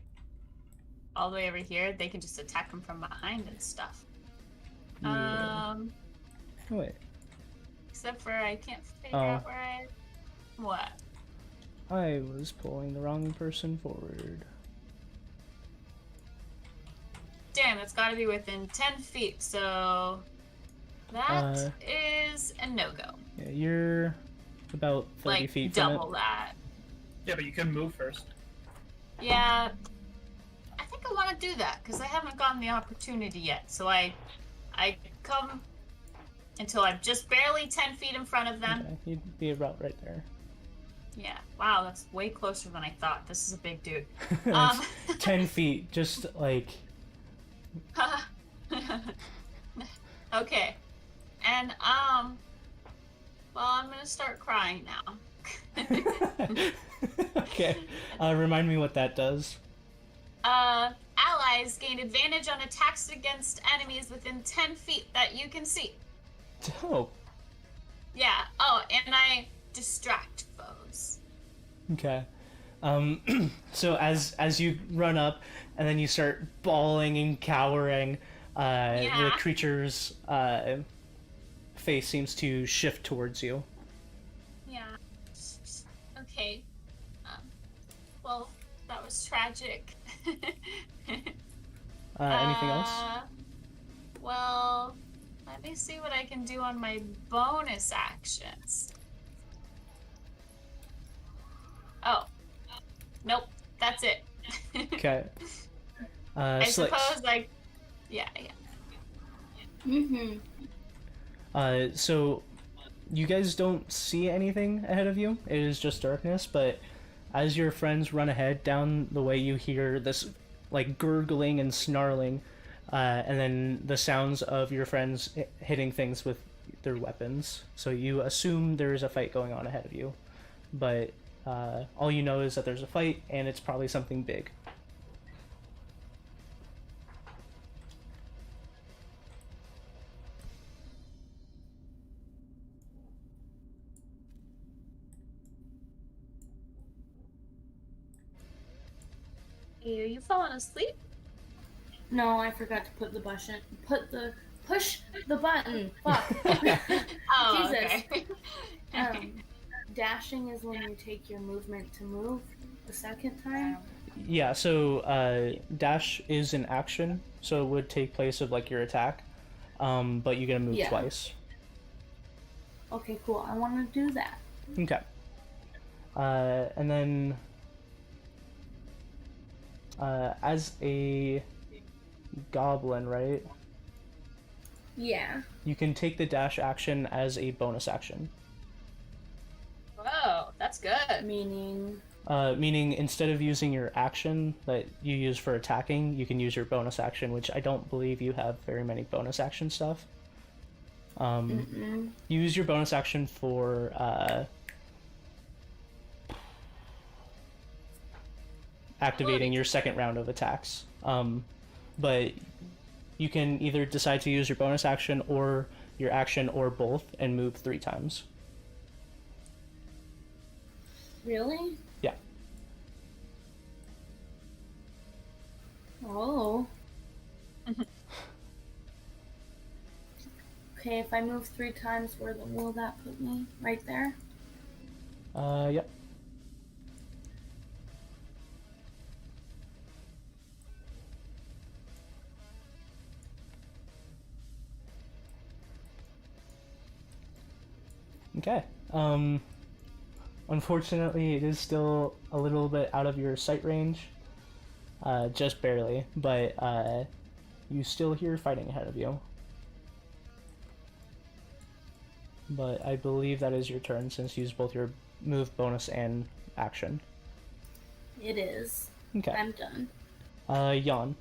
all the way over here, they can just attack them from behind and stuff. Yeah. Wait. Except for I can't figure Oh. out where I. What? I was pulling the wrong person forward. Damn, it's got to be within 10 feet, so that is a no-go. Yeah, you're about 30 Like, feet from double it. that. Yeah, but you can move first. Yeah, I think I want to do that, because I haven't gotten the opportunity yet. So I come until I'm just barely 10 feet in front of them. Okay, you'd be about right there. Yeah, wow, that's way closer than I thought. This is a big dude. That's 10 feet, just like... Okay. And, well, I'm gonna start crying now. Okay, remind me what that does. allies gain advantage on attacks against enemies within 10 feet that you can see. Dope. Yeah. Oh, and I distract foes. Okay. So as you run up and then you start bawling and cowering, the creature's face seems to shift towards you. Yeah. Okay. Well, that was tragic. Anything else? Well, let me see what I can do on my bonus actions. Oh. Nope. That's it. Okay. I Slicks. suppose I... Yeah. Mm-hmm. So you guys don't see anything ahead of you. It is just darkness, but as your friends run ahead down the way, you hear this like gurgling and snarling, and then the sounds of your friends hitting things with their weapons. So you assume there is a fight going on ahead of you, but all you know is that there's a fight and it's probably something big. Are you falling asleep? No, I forgot to put the button. Push the button. Fuck. Oh, Jesus. okay. Dashing is when you take your movement to move the second time. Yeah, so dash is an action, so it would take place of like your attack, but you get to move twice. Okay, cool. I want to do that. Okay. And then as a goblin, right? Yeah. You can take the dash action as a bonus action. Whoa, that's good. Meaning. Meaning instead of using your action that you use for attacking, you can use your bonus action, which I don't believe you have very many bonus action stuff. Use your bonus action for activating your second round of attacks. But you can either decide to use your bonus action or your action or both and move 3 times. Really? Yeah. Oh. Okay, if I move 3 times, where will that put me? Right there? Yep. Okay. Unfortunately, it is still a little bit out of your sight range. Just barely, but you still hear fighting ahead of you. But I believe that is your turn since you used both your move bonus and action. It is. Okay. I'm done. Jan.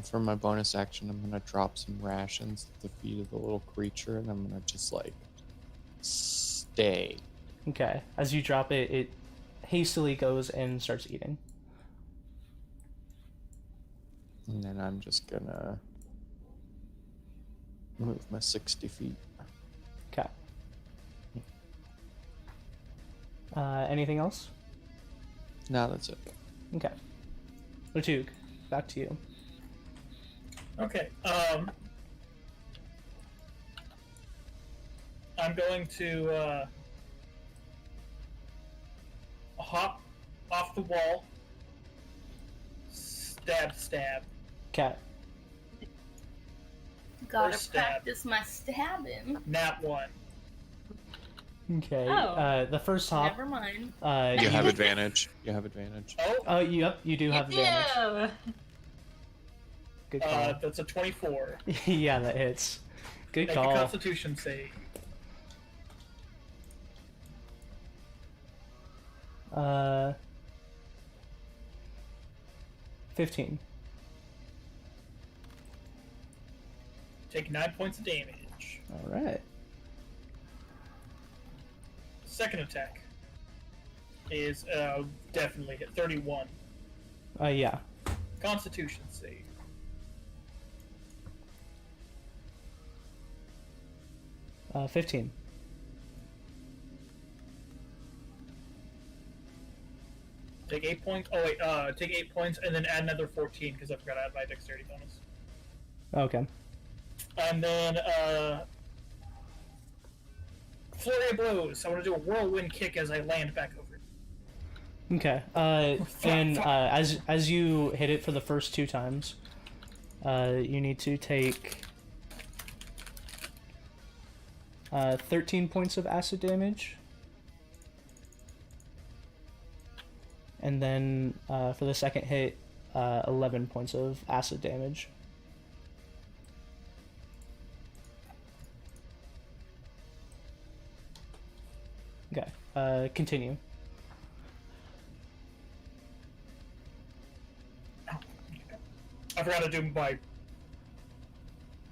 For my bonus action, I'm gonna drop some rations at the feet of the little creature, and I'm gonna just like stay. Okay. As you drop it, it hastily goes and starts eating. And then I'm just gonna move my 60 feet. Okay. Anything else? No, that's it. Okay. Latug, back to you. Okay. I'm going to hop off the wall. Stab. Okay. Gotta First stab. practice my stabbing. Nat 1. Okay. Oh. The first hop. Never mind. You have advantage. You have advantage. Oh, Yep, you do have advantage. Good call. that's a 24. Yeah, that hits. Good Make call. a Constitution save. 15. Take 9 points of damage. All right. Second attack. is definitely hit. 31. Yeah. Constitution save. Uh, 15. Take 8 points. Oh wait, take 8 points and then add another 14 because I forgot to add my dexterity bonus. Okay. And then flurry of blows. I want to do a whirlwind kick as I land back over. Okay. And as you hit it for the first 2 times, you need to take 13 points of acid damage. And then for the second hit, 11 points of acid damage. Okay, continue. I forgot to do my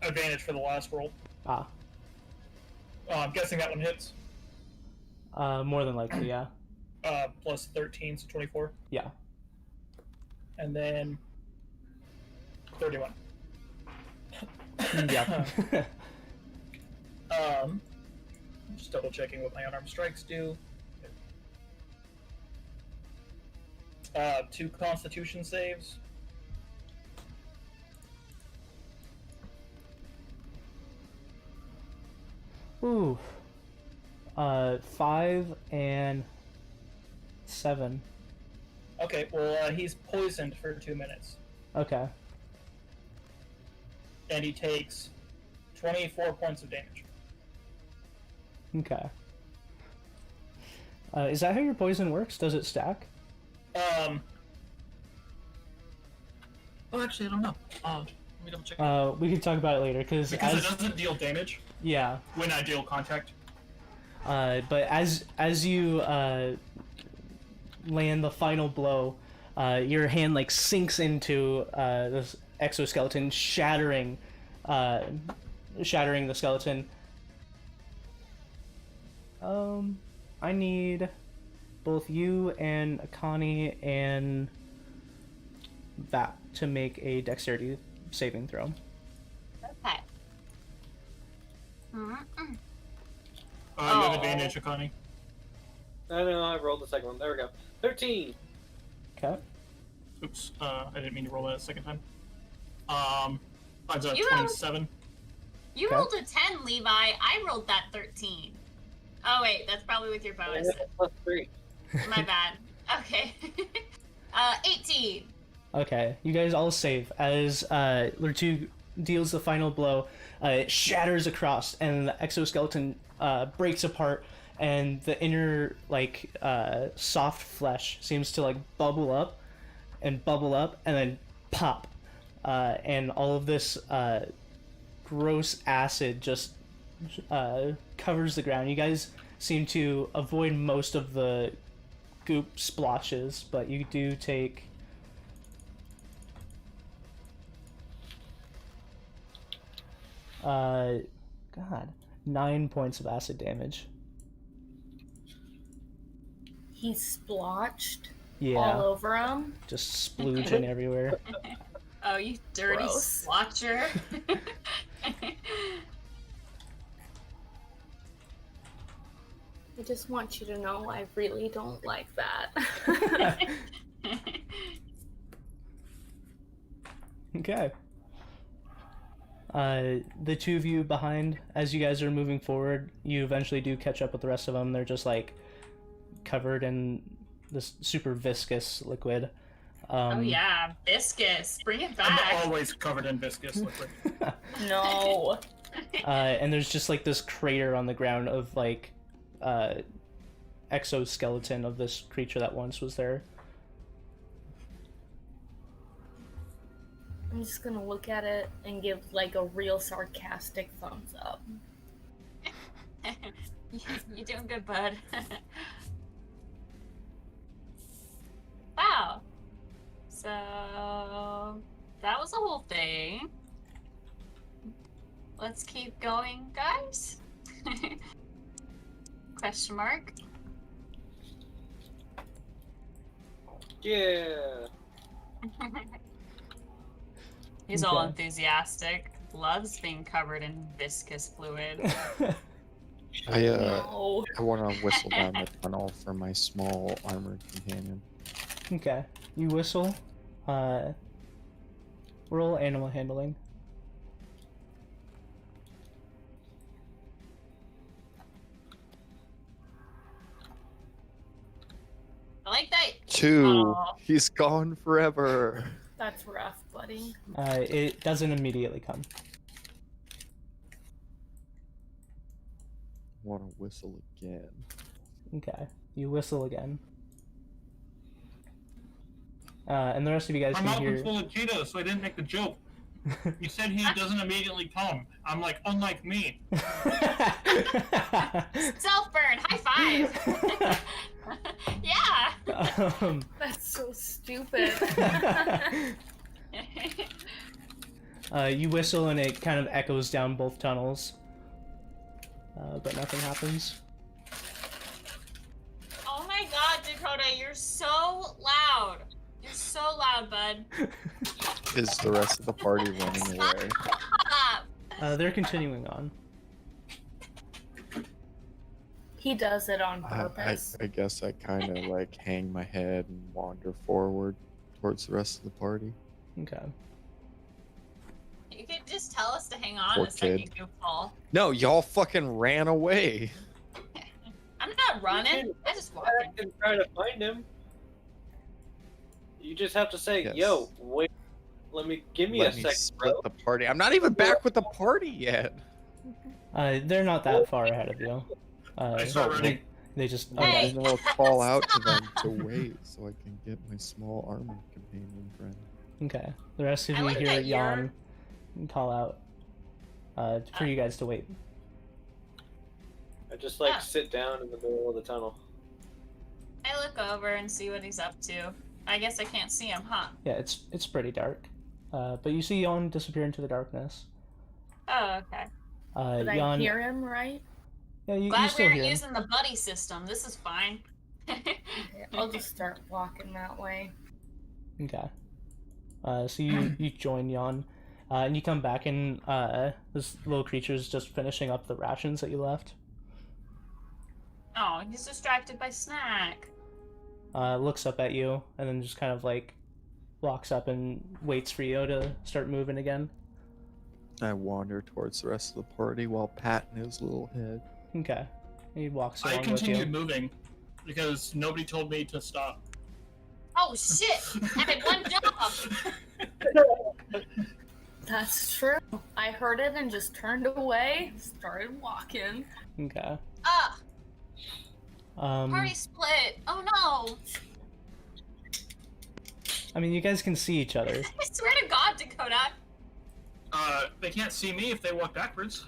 advantage for the last roll. Ah. I'm guessing that one hits. More than likely, yeah. Plus 13, so 24. Yeah. And then 31. Yeah. Just double checking what my unarmed strikes do. 2 Constitution saves. Ooh. 5 and 7. Okay, well, he's poisoned for 2 minutes. Okay. And he takes 24 points of damage. Okay. Is that how your poison works? Does it stack? Oh, actually, I don't know. Let me double check. We can talk about it later, because it doesn't deal damage yeah. when I deal contact. But as you land the final blow, your hand like sinks into this exoskeleton, shattering the skeleton. I need both you and Akani and Vap to make a dexterity saving throw. Okay. You have advantage, Akani. I know, I rolled the second one. There we go. 13! Okay. Oops, I didn't mean to roll that a second time. Mine's a You 27. You Okay. rolled a 10, Levi. I rolled that 13. Oh, wait, that's probably with your bonus. Plus 3. My bad. Okay. 18. Okay, you guys all save as Lertu deals the final blow. It shatters across, and the exoskeleton breaks apart, and the inner soft flesh seems to bubble up, and then pop, and all of this gross acid just covers the ground. You guys seem to avoid most of the goop splotches, but you do take 9 points of acid damage. He's splotched Yeah, all over him. just splooging everywhere. Oh, you dirty Gross. swatcher. I just want you to know I really don't like that. Okay. The two of you behind, as you guys are moving forward, you eventually do catch up with the rest of them. They're just covered in this super viscous liquid. Oh yeah, viscous. Bring it I'm back. always covered in viscous liquid. No. And there's just this crater on the ground of exoskeleton of this creature that once was there. I'm just gonna look at it and give a real sarcastic thumbs up. You're doing good, bud. Wow. So that was the whole thing. Let's keep going, guys. Question mark. Yeah. He's all Okay. enthusiastic. Loves being covered in viscous fluid. No. I want to whistle down the tunnel for my small armored companion. Okay. You whistle. Roll animal handling. I like that. 2. Aw. He's gone forever. That's rough, buddy. It doesn't immediately come. Want to whistle again? Okay. You whistle again. And the rest of you guys My can mouth was hear. full of Cheetos, so I didn't make the joke. You said he doesn't immediately come. I'm like, unlike me. Self-burn. High five. Yeah. That's so stupid. You whistle and it kind of echoes down both tunnels. But nothing happens. Oh my god, Dakota, you're so loud. You're so loud, bud. Is the rest of the party running away? Stop. They're continuing on. He does it on I purpose. guess I kind of like hang my head and wander forward towards the rest of the party. Okay. You could just tell us to hang on Poor a second, kid. you goofball. No, y'all fucking ran away. I'm not running. I just walking. I can try to find him. You just have to say, Yes. "Yo, wait, give me Let a me second, split bro." the party. I'm not even back with the party yet. They're not that far ahead of you. I start running. They just. Hey. Okay. And I'll call out to them to wait so I can get my small armored companion friend. Okay. The rest of I you like hear that yawn you're- and call out for you guys to wait. I just Ah. sit down in the middle of the tunnel. I look over and see what he's up to. I guess I can't see him, huh? Yeah, it's pretty dark. But you see Yawn disappear into the darkness. Oh, okay. But I Yawn. hear him, right? Yeah, you Glad still we're hear him. using the buddy system. This is fine. I'll just start walking that way. Okay. So you join Yawn, and you come back, and this little creature's just finishing up the rations that you left. Oh, he's distracted by snack. Looks up at you, and then just kind of like walks up and waits for you to start moving again. I wander towards the rest of the party while patting his little head. Okay. He walks I along with continued you. moving because nobody told me to stop. Oh shit! I had one job. That's true. I heard it and just turned away, started walking. Okay. Ah, Um, party split. Oh no! I mean, you guys can see each other. I swear to God, Dakota. They can't see me if they walk backwards.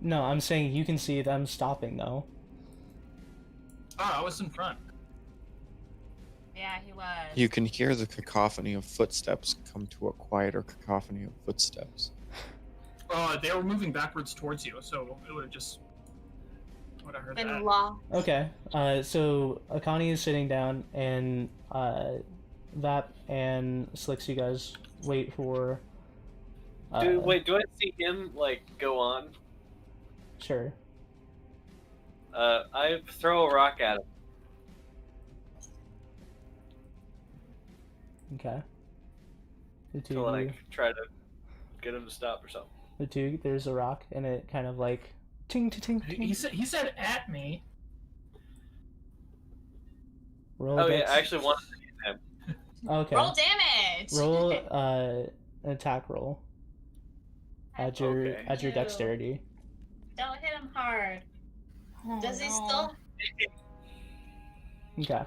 No, I'm saying you can see them stopping though. Ah, I was in front. Yeah, he was. You can hear the cacophony of footsteps come to a quieter cacophony of footsteps. They were moving backwards towards you, so it would have just would have heard Been that. lost. Okay. So Akani is sitting down, and Vap and Slicks, you guys wait for. Dude, wait, do I see him like go on? Sure. I throw a rock at him. Okay. The two, To of you- like try to get him to stop or something. the two. There's a rock, and it kind of like ting ting ting. He said at me. Roll Oh yeah, dex- I actually wanted to hit him. Okay. Roll damage. Roll an attack roll. Add your Okay. add your Ew. dexterity. Don't hit him hard. Oh, Does he no. still? Okay.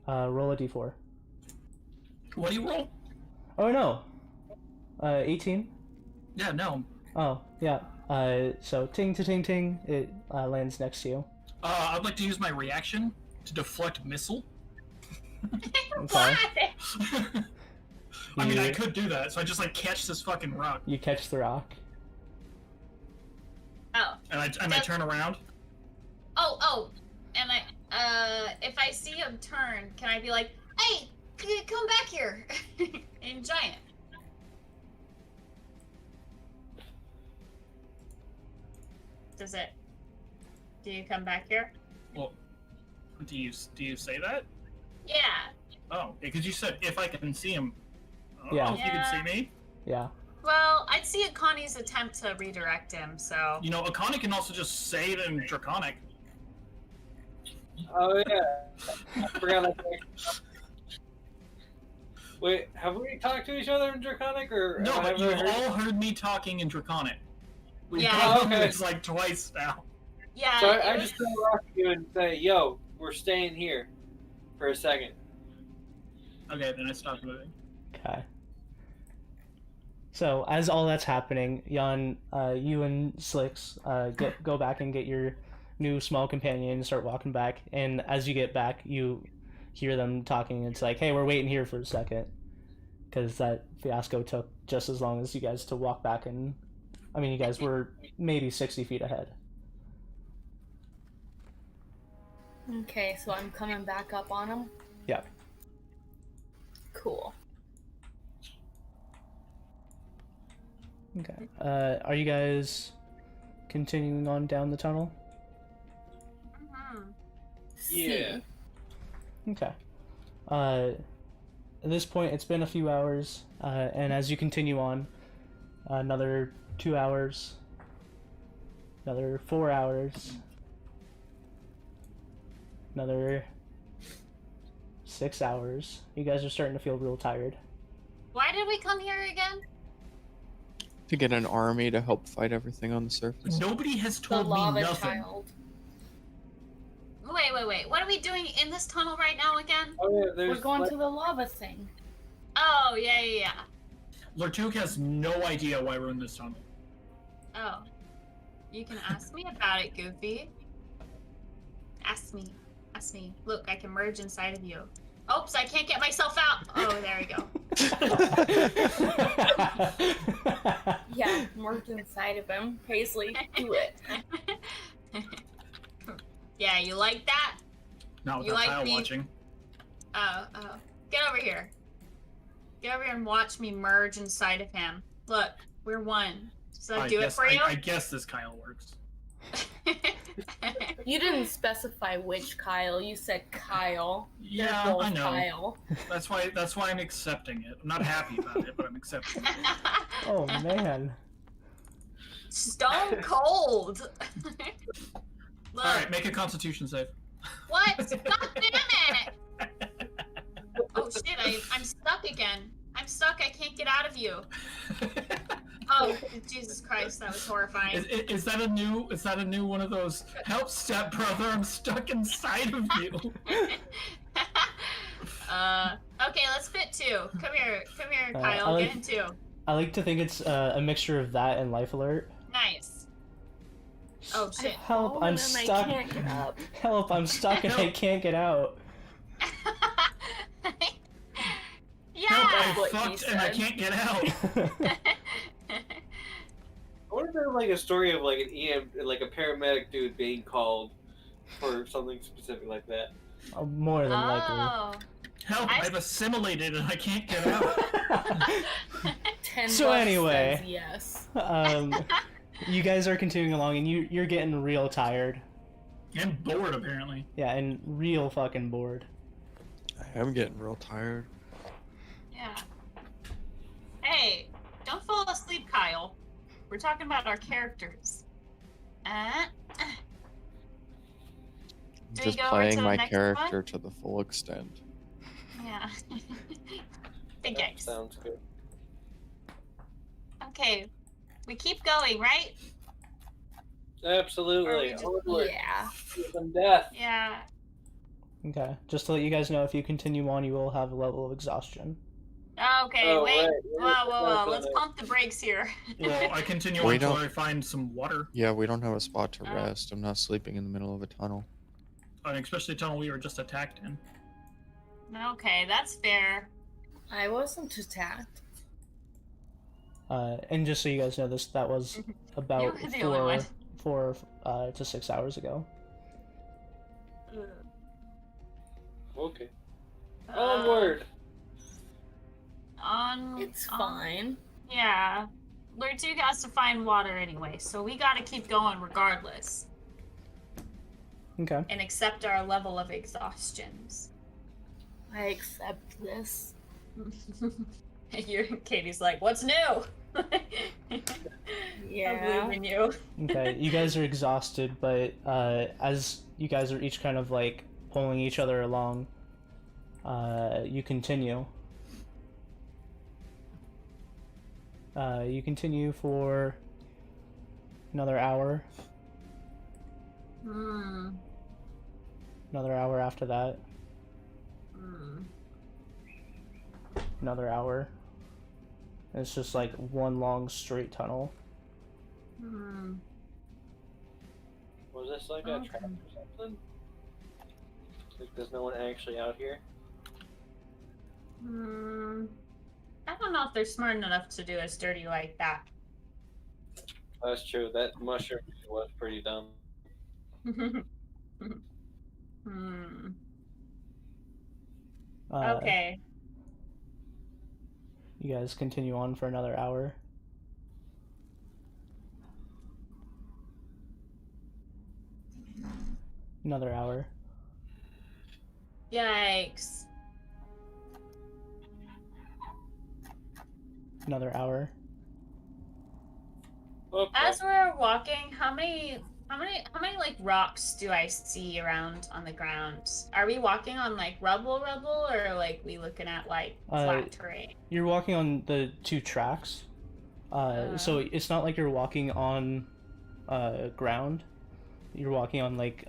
Roll a d4. What do you roll? Oh no. 18. Yeah, no. Oh yeah. So ting to ting ting, it lands next to you. I'd like to use my reaction to deflect missile. Okay. Why? I mean, I You- could do that, so I just like catch this fucking rock, You catch the rock. Oh, and I turn around. oh, and if I see him turn, can I be like, hey, come back here, in giant? Do you come back here? Well, do you say that? Yeah. Oh, because you said if I can see him. I don't Yeah. know if you can see me. Yeah. Well, I'd see Akani's attempt to redirect him, so. You know, Akani can also just say it in Draconic. Oh yeah, I forgot that thing. Wait, have we talked to each other in Draconic, or No, have I but ever you've heard- all heard me talking in Draconic. We've Yeah. talked Okay. this like twice now. Yeah. So it I was- just interrupt you and say, "Yo, we're staying here for a second." Okay, then I stopped moving. Okay. So as all that's happening, Jan, you and Slicks go back and get your new small companion and start walking back. And as you get back, you hear them talking. It's like, hey, we're waiting here for a second, because that fiasco took just as long as you guys to walk back. And I mean, you guys were maybe 60 feet ahead. Okay, so I'm coming back up on him? Yep. Cool. Okay. Are you guys continuing on down the tunnel? Mhm. Yeah. Okay. At this point, it's been a few hours, and as you continue on, another 2 hours, another 4 hours, another 6 hours. You guys are starting to feel real tired. Why did we come here again? To get an army to help fight everything on the surface. Nobody has The told me lava nothing. child. Wait. What are we doing in this tunnel right now again? Oh yeah, there's We're going like- to the lava thing. Oh, yeah. Lurtuk has no idea why we're in this tunnel. Oh. You can ask me about it, Goofy. Ask me. Look, I can merge inside of you. Oops, I can't get myself out. Oh, there we go. Yeah, merge inside of him. Paisley, do it. Yeah, you like that? Not You without like Kyle me? watching. Oh. Get over here. Get over here and watch me merge inside of him. Look, we're one. Does that do it for you? I guess this Kyle works. You didn't specify which Kyle. You said Kyle. They're Yeah, both I know. Kyle. That's why I'm accepting it. I'm not happy about it, but I'm accepting it. Oh man. Stone cold. Look, All right, make a Constitution save. what? God damn it! Oh shit! I'm stuck again. I'm stuck. I can't get out of you. Oh Jesus Christ! That was horrifying. Is that a new one of those? Help, step brother! I'm stuck inside of you. Okay, let's fit two. Come here, I Kyle. like- Get in two. I like to think it's a mixture of that and life alert. Nice. Oh shit. Help! Oh, I'm and stuck. I can't get up. Help! I'm stuck and I can't get out. Yeah. Help! what I he fucked and I said. can't get out. I wonder if there's like a story of like like a paramedic dude being called for something specific like that. More than likely. Oh. Help! I- I've assimilated and I can't get out. 10 So bucks anyway. says yes. You guys are continuing along, and you're getting real tired. And bored apparently. Yeah, and real fucking bored. I am getting real tired. Yeah. Hey, don't fall asleep, Kyle. We're talking about our characters. I'm Do we just go over playing to the my next character to the full extent. yeah. Big That yikes. sounds good. Okay, we keep going, right? Or we Absolutely. just- Onward Yeah. to some death. Yeah. Okay, just to let you guys know, if you continue on, you will have a level of exhaustion. Okay, Oh, wait. right. Whoa. Let's That's pump the brakes here. Well, I continue We on until don't- I find some water. Yeah, we don't have a spot to Oh. rest. I'm not sleeping in the middle of a tunnel. And especially the tunnel we were just attacked in. Okay, that's fair. I wasn't attacked. And just so you guys know, that was about You were the only one. 4 to 6 hours ago. Okay. Uh, Onward. It's fine. Yeah. Lord 2 has to find water anyway, so we gotta keep going regardless. Okay. And accept our level of exhaustions. I accept this. Katie's like, what's new? Yeah. I believe in you. Okay, you guys are exhausted, but as you guys are each kind of like pulling each other along, you continue. You continue for another hour. Hmm. Another hour after that. Hmm. Another hour. And it's just like one long straight tunnel. Hmm. Was this like a trap or something? Like, there's no one actually out here? Hmm. I don't know if they're smart enough to do us dirty like that. That's true. That mushroom was pretty dumb. Hmm. Uh, Okay. You guys continue on for another hour. Another hour. Yikes. Another hour. Okay. As we're walking, how many like rocks do I see around on the ground? Are we walking on like rubble, or like we looking at like flat terrain? You're walking on the two tracks. So it's not like you're walking on ground. You're walking on like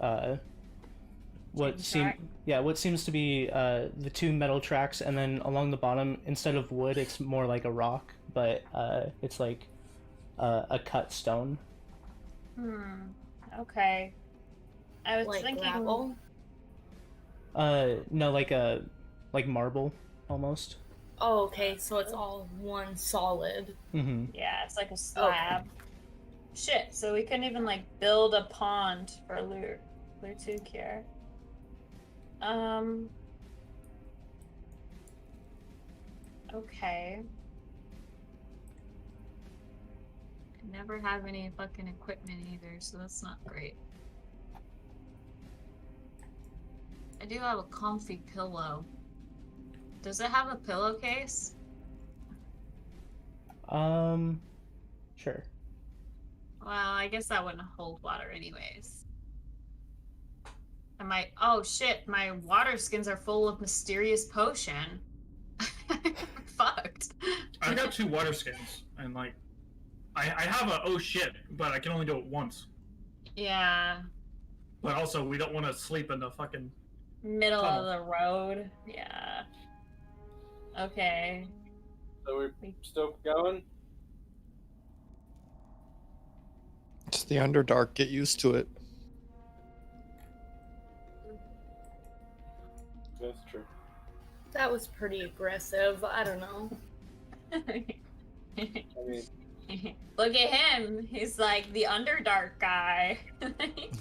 what seems to be the two metal tracks, and then along the bottom, instead of wood, it's more like a rock, but it's like a cut stone. Okay. I was Like thinking. gravel? No, like marble almost. Oh, okay, so it's all one solid. Mm-hmm. Yeah, it's like a slab. Okay. Shit. So we couldn't even like build a pond for Lure 2 here. Okay. I never have any fucking equipment either, so that's not great. I do have a comfy pillow. Does it have a pillowcase? Sure. Well, I guess that wouldn't hold water anyways. Oh shit, my water skins are full of mysterious potion. Fucked. I got 2 water skins, and like, I have a oh shit, but I can only do it once. Yeah. But also, we don't want to sleep in the fucking Middle tunnel. of the road. Yeah. Okay. So we're still going? It's the Underdark. Get used to it. That's true. That was pretty aggressive. I don't know. I mean, Look at him. He's like the Underdark guy.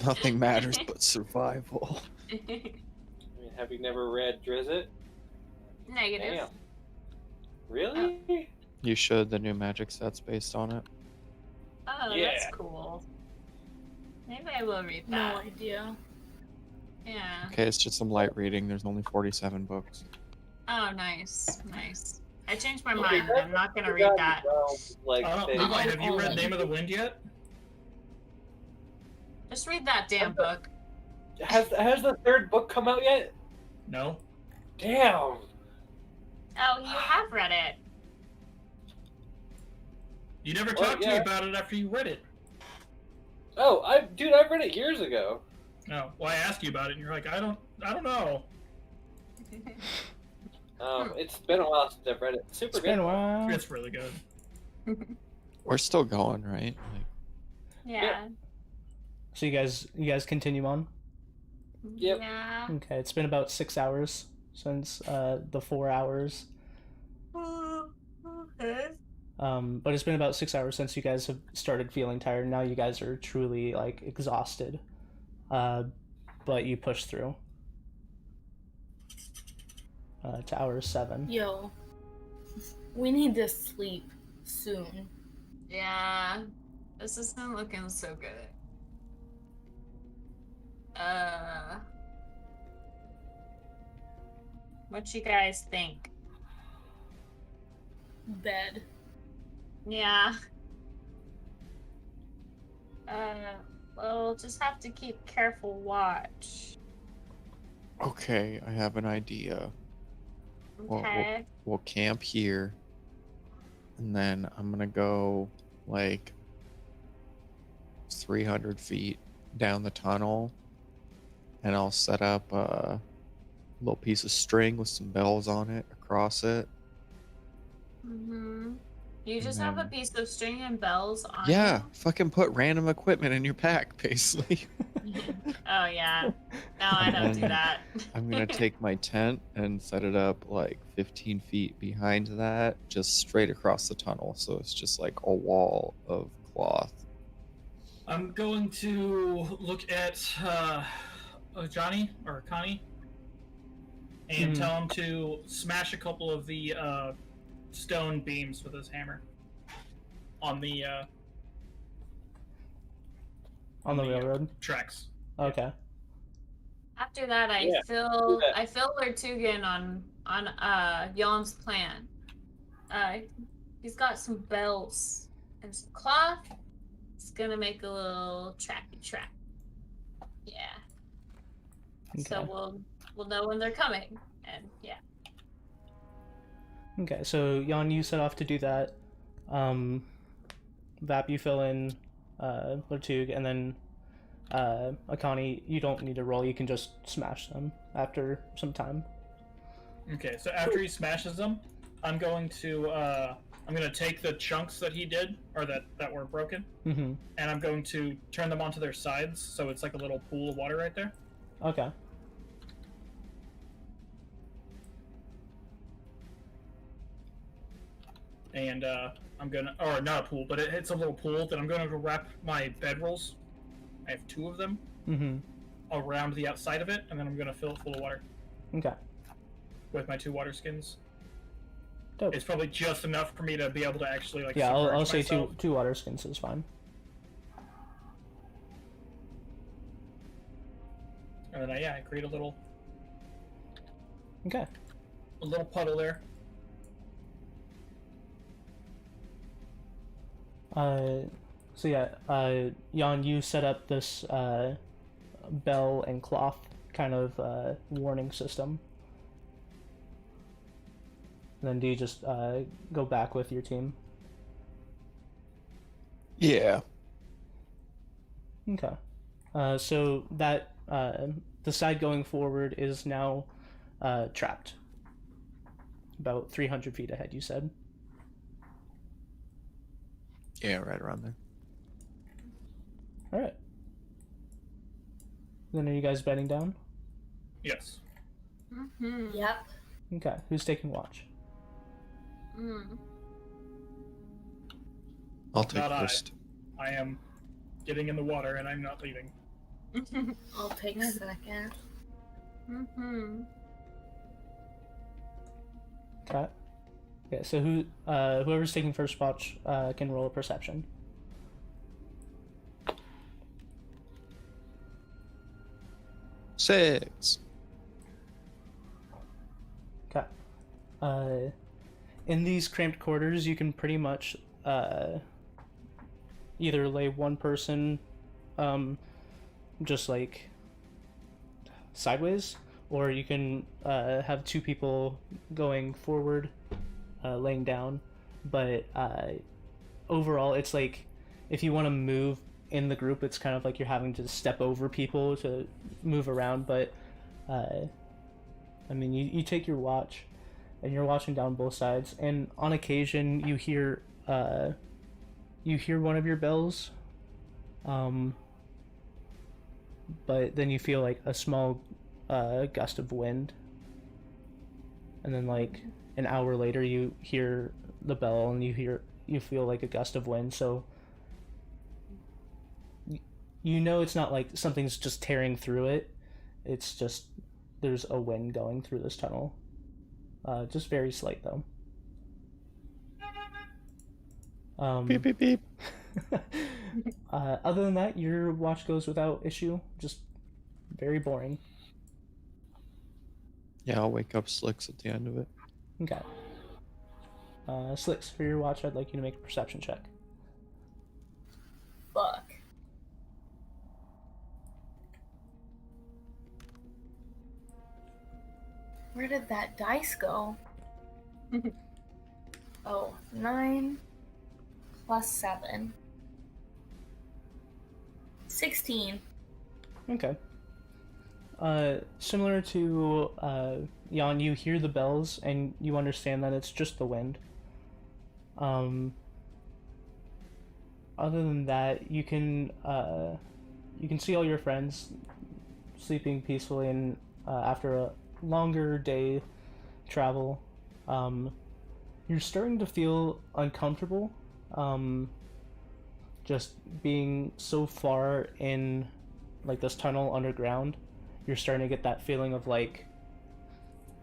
Nothing matters but survival. have you never read Drizzt? Negative. Damn. Really? You should. The new magic set's based on it. Oh, Yeah. that's cool. Maybe I will read No that. idea. Yeah. Okay, it's just some light reading. There's only 47 books. Oh, nice. Nice. I changed my Okay, mind. I'm not gonna read that. Like, Levi, have you read Name of the Wind yet? Just read that damn book. has the third book come out yet? No. Damn. Oh, you have read it. You never Well, talked to me yeah. about it after you read it. Oh, dude, I've read it years ago. No. Well, I asked you about it, and you're like, I don't know. It's been a while since I've read it. Super It's good. been a while. It's really good. We're still going, right? Like, Yeah. So you guys continue on. Yep. Yeah. Okay, it's been about 6 hours since the 4 hours. Okay. But it's been about 6 hours since you guys have started feeling tired. Now you guys are truly like exhausted. But you push through. to hour 7. Yo, we need to sleep soon. Yeah, this isn't looking so good. What you guys think? Bed. Yeah. Well, just have to keep careful watch. Okay, I have an idea. Okay. We'll camp here, and then I'm gonna go like 300 feet down the tunnel, and I'll set up a little piece of string with some bells on it across it. Mm-hmm. You just And have a then- piece of string and bells on Yeah, fucking put random equipment in your pack, basically. you? Oh, yeah. No, I don't do then that. I'm gonna take my tent and set it up like 15 feet behind that, just straight across the tunnel. So it's just like a wall of cloth. I'm going to look at Johnny or Connie and tell him to smash a couple of the stone beams with his hammer on the On the railroad? tracks. Okay. After that, I Yeah, fill do that. I fill Lertugan on Yon's plan. He's got some bells and some cloth. It's gonna make a little tracky track. Yeah. So Okay. we'll know when they're coming, and yeah. Okay, so Jan, you set off to do that. Vap, you fill in Lertug, and then Akani, you don't need to roll, you can just smash them after some time. Okay, so after he smashes them, I'm going to take the chunks that he did, or that were broken, Mm-hmm. and I'm going to turn them onto their sides, so it's like a little pool of water right there. Okay. And I'm gonna, or not a pool, but it's a little pool that I'm going to wrap my bedrolls. I have 2 of them Mm-hmm. around the outside of it, and then I'm going to fill it full of water Okay. with my 2 water skins. Dope. It's probably just enough for me to be able to actually like. Yeah, I'll submerge say myself. two water skins is fine. And then I create a little Okay. puddle there. So yeah, Jan, you set up this bell and cloth kind of warning system. And then do you just go back with your team? Yeah. Okay. So that the side going forward is now trapped. About 300 feet ahead, you said. Yeah, right around there. All right. Then are you guys bedding down? Yes. Mm-hmm. Yep. Okay. Who's taking watch? Mm. I'll take Not I. first. I am getting in the water, and I'm not leaving. I'll take a second. Mm-hmm. Okay. Okay. So whoever's taking first watch can roll a perception. Six. Okay. In these cramped quarters, you can pretty much either lay one person just like sideways, or you can have 2 people going forward laying down. But overall, it's like if you want to move in the group, it's kind of like you're having to step over people to move around. But I mean, you take your watch and you're watching down both sides, and on occasion you hear one of your bells, but then you feel like a small gust of wind, and then like an hour later you hear the bell and you feel like a gust of wind. So you know it's not like something's just tearing through it, it's just there's a wind going through this tunnel. just very slight though. Beep beep beep. Other than that, your watch goes without issue. Just very boring. Yeah, I'll wake up Slicks at the end of it. Okay. Slicks, for your watch, I'd like you to make a perception check. Fuck. Where did that dice go? Oh, 9 plus 7. 16. Okay. Similar to Jan, you hear the bells and you understand that it's just the wind. Other than that, you can see all your friends sleeping peacefully, and after a longer day travel, you're starting to feel uncomfortable. Just being so far in like this tunnel underground, you're starting to get that feeling of like,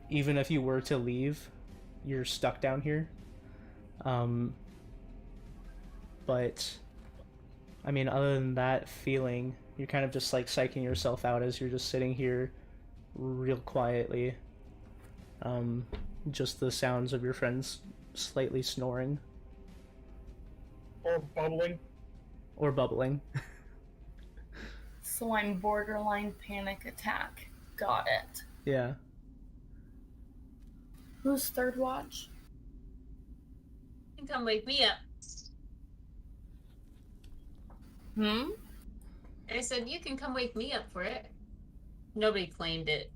even if you were to leave, you're stuck down here. But I mean, other than that feeling, you're kind of just like psyching yourself out as you're just sitting here real quietly. Just the sounds of your friends slightly snoring. Or bubbling. Or bubbling. So I'm borderline panic attack. Got it. Yeah. Who's third watch? You can come wake me up. I said you can come wake me up for it. Nobody claimed it.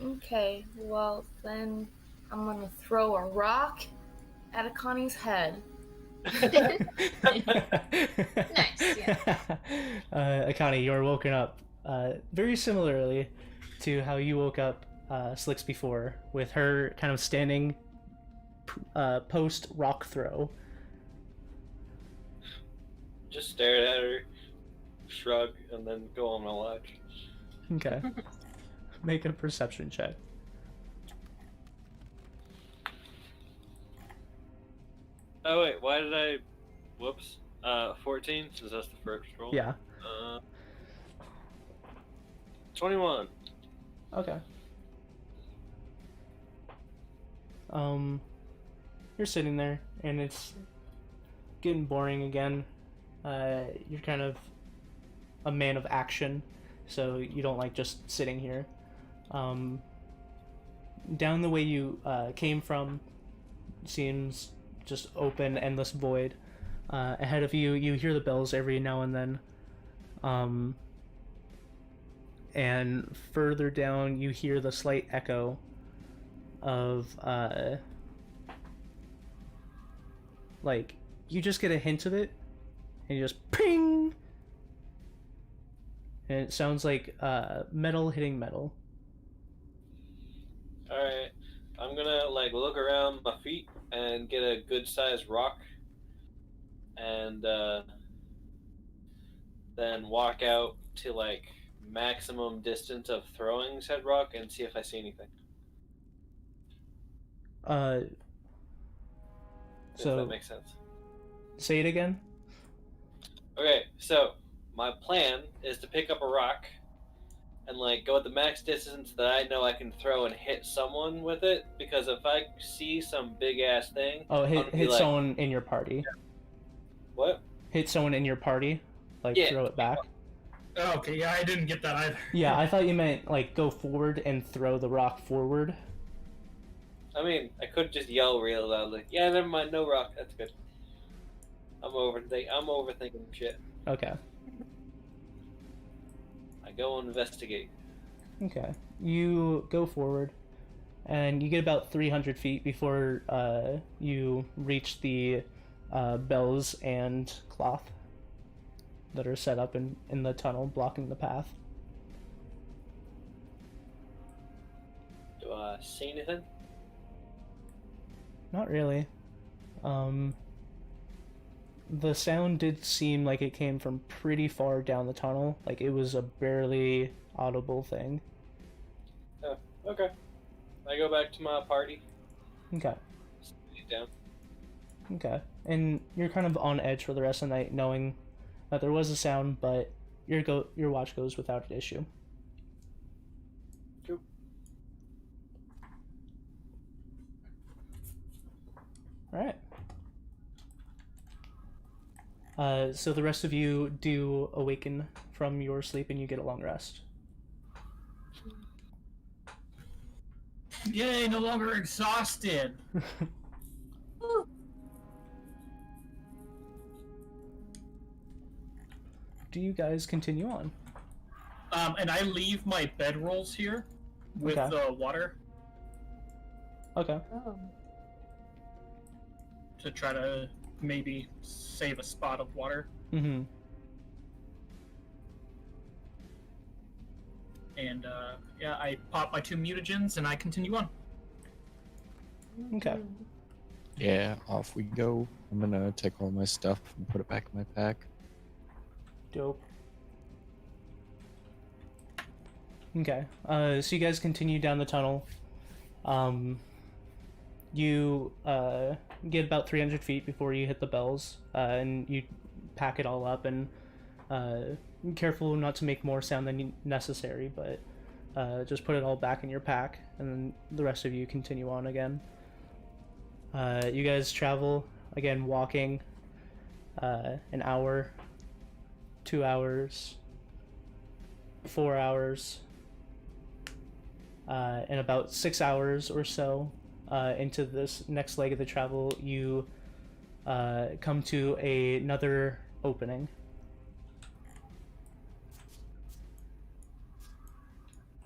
Okay, well then I'm gonna throw a rock at Akani's head. Nice, yeah. Akani, you're woken up very similarly to how you woke up Slicks before, with her kind of standing post rock throw. Just stare at her, shrug, and then go on my watch. Okay. Make a perception check. Oh wait, why did I? Whoops. 14, since that's the first roll. Yeah. 21. Okay. You're sitting there, and it's getting boring again. You're kind of a man of action, so you don't like just sitting here. Down the way you came from seems just open, endless void. Ahead of you, you hear the bells every now and then. And further down, you hear the slight echo of, like, you just get a hint of it, and you just ping! And it sounds like metal hitting metal. Alright, I'm gonna like look around my feet and get a good sized rock, and then walk out to like maximum distance of throwing said rock and see if I see anything. If So that makes sense. say it again. Okay, so my plan is to pick up a rock and like go at the max distance that I know I can throw and hit someone with it, because if I see some big ass thing, Oh, I'm hit gonna be hit like, someone in your party. what? Hit someone in your party, like Yeah. throw it back. Oh, okay, yeah, I didn't get that either. Yeah, I thought you meant like go forward and throw the rock forward. I mean, I could just yell real loudly. Yeah, never mind, no rock. That's good. I'm overthinking shit. Okay. I go investigate. Okay. You go forward, and you get about 300 feet before you reach the bells and cloth that are set up in the tunnel, blocking the path. Do I see anything? Not really. The sound did seem like it came from pretty far down the tunnel. Like it was a barely audible thing. Oh, okay. I go back to my party. Okay. Sit down. Okay. And you're kind of on edge for the rest of the night, knowing that there was a sound, but your watch goes without an issue. Cool. All right. So the rest of you do awaken from your sleep and you get a long rest. Yay, no longer exhausted. Ooh. Do you guys continue on? And I leave my bedrolls here with Okay. water Okay. Oh. to try to maybe save a spot of water. Mm-hmm. And yeah, I pop my 2 mutagens and I continue on. Okay. Yeah, off we go. I'm gonna take all my stuff and put it back in my pack. Dope. Okay. So you guys continue down the tunnel. You get about 300 feet before you hit the bells, and you pack it all up and careful not to make more sound than necessary, but just put it all back in your pack, and then the rest of you continue on again. You guys travel again, walking an hour, 2 hours, 4 hours, and about 6 hours or so into this next leg of the travel, you come to another opening.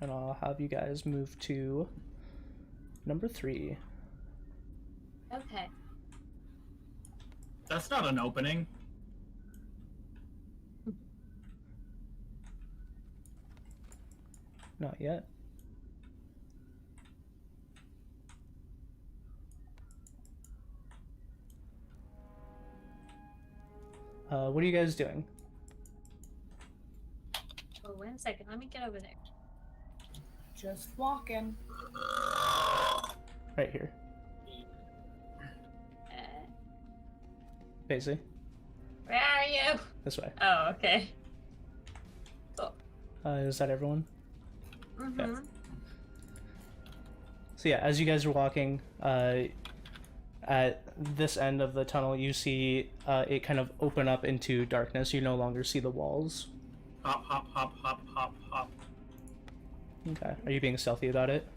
And I'll have you guys move to number 3. Okay. That's not an opening. Not yet. What are you guys doing? Oh, wait a second. Let me get over there. Just walking. Right here. Basically. Where are you? This way. Oh, okay. Cool. Is that everyone? Mm-hmm. So yeah, as you guys are walking, at this end of the tunnel, you see it kind of open up into darkness. You no longer see the walls. Hop, hop, hop, hop, hop, hop. Okay. Are you being stealthy about it?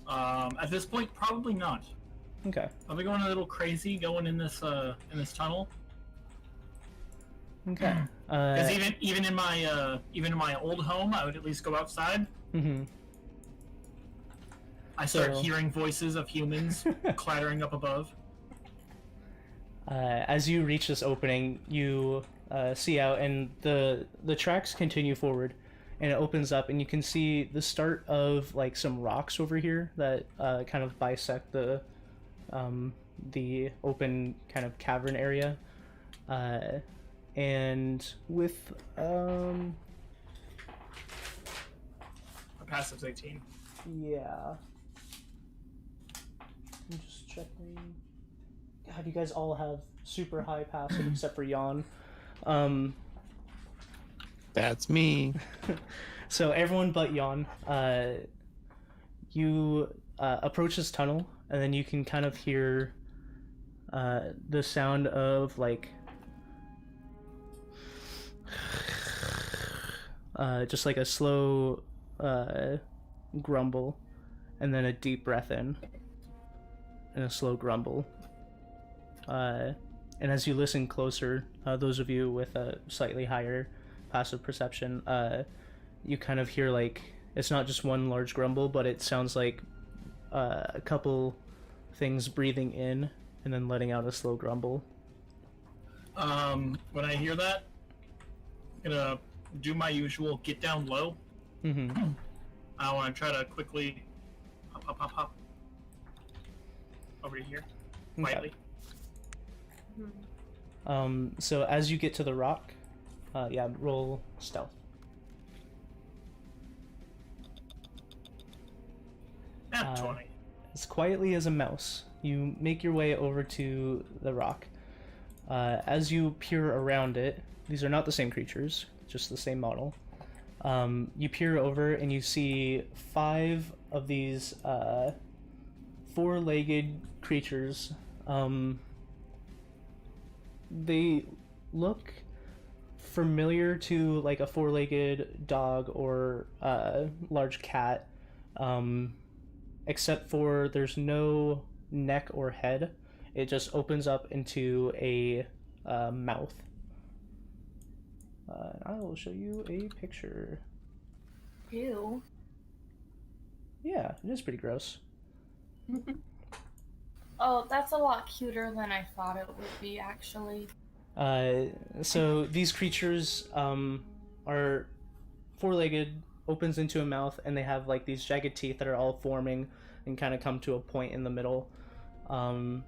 At this point, probably not. Okay. I'll be going a little crazy going in this tunnel. Okay. Because even in my old home, I would at least go outside. Mm-hmm. I start So- hearing voices of humans clattering up above. As you reach this opening, you see out, and the tracks continue forward, and it opens up, and you can see the start of like some rocks over here that kind of bisect the open kind of cavern area, and with My passive's 18. yeah. I'm just checking. God, you guys all have super high passive except for Jan. That's me. So everyone but Jan, you approach this tunnel, and then you can kind of hear the sound of like just like a slow grumble, and then a deep breath in, and a slow grumble. And as you listen closer, those of you with a slightly higher passive perception, you kind of hear like it's not just one large grumble, but it sounds like a couple things breathing in and then letting out a slow grumble. When I hear that, I'm gonna do my usual get down low. Mm-hmm. I want to try to quickly hop, hop, hop, hop over to here, quietly. So as you get to the rock, yeah, roll stealth. Yeah, 20. as quietly as a mouse, you make your way over to the rock. As you peer around it, these are not the same creatures, just the same model. You peer over and you see 5 of these 4-legged creatures. They look familiar to like a 4-legged dog or large cat, except for there's no neck or head. It just opens up into a mouth. I will show you a picture. Ew. Yeah, it is pretty gross. Oh, that's a lot cuter than I thought it would be, actually. So these creatures are 4-legged, opens into a mouth, and they have like these jagged teeth that are all forming and kind of come to a point in the middle. And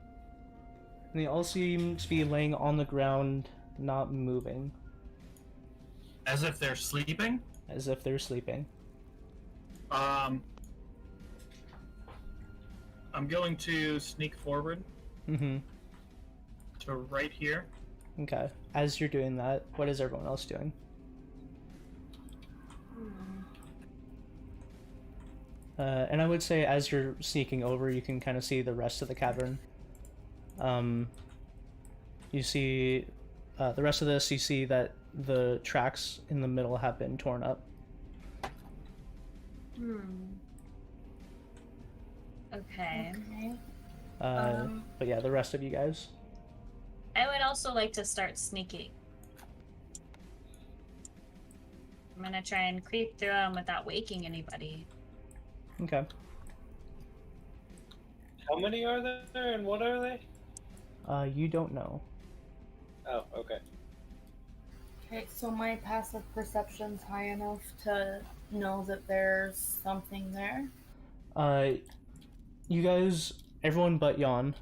they all seem to be laying on the ground, not moving. As if they're sleeping? As if they're sleeping. I'm going to sneak forward Mm-hmm. to right here. Okay. As you're doing that, what is everyone else doing? And I would say as you're sneaking over, you can kind of see the rest of the cavern. You see the rest of this, you see that the tracks in the middle have been torn up. Okay. Okay. But yeah, the rest of you guys. I would also like to start sneaking. I'm gonna try and creep through them without waking anybody. Okay. How many are there and what are they? You don't know. Oh, okay. Okay, so my passive perception's high enough to know that there's something there. You guys, everyone but Jan,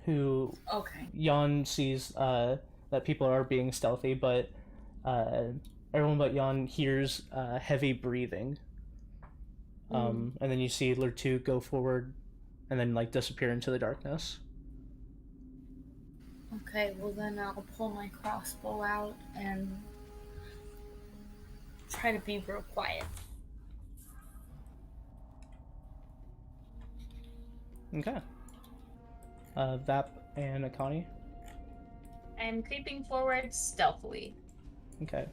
who Okay. Jan sees that people are being stealthy, but everyone but Jan hears heavy breathing. And then you see Lertu go forward and then like disappear into the darkness. Okay, well then I'll pull my crossbow out and try to be real quiet. Okay. Vap and Akani. I'm creeping forward stealthily. Okay.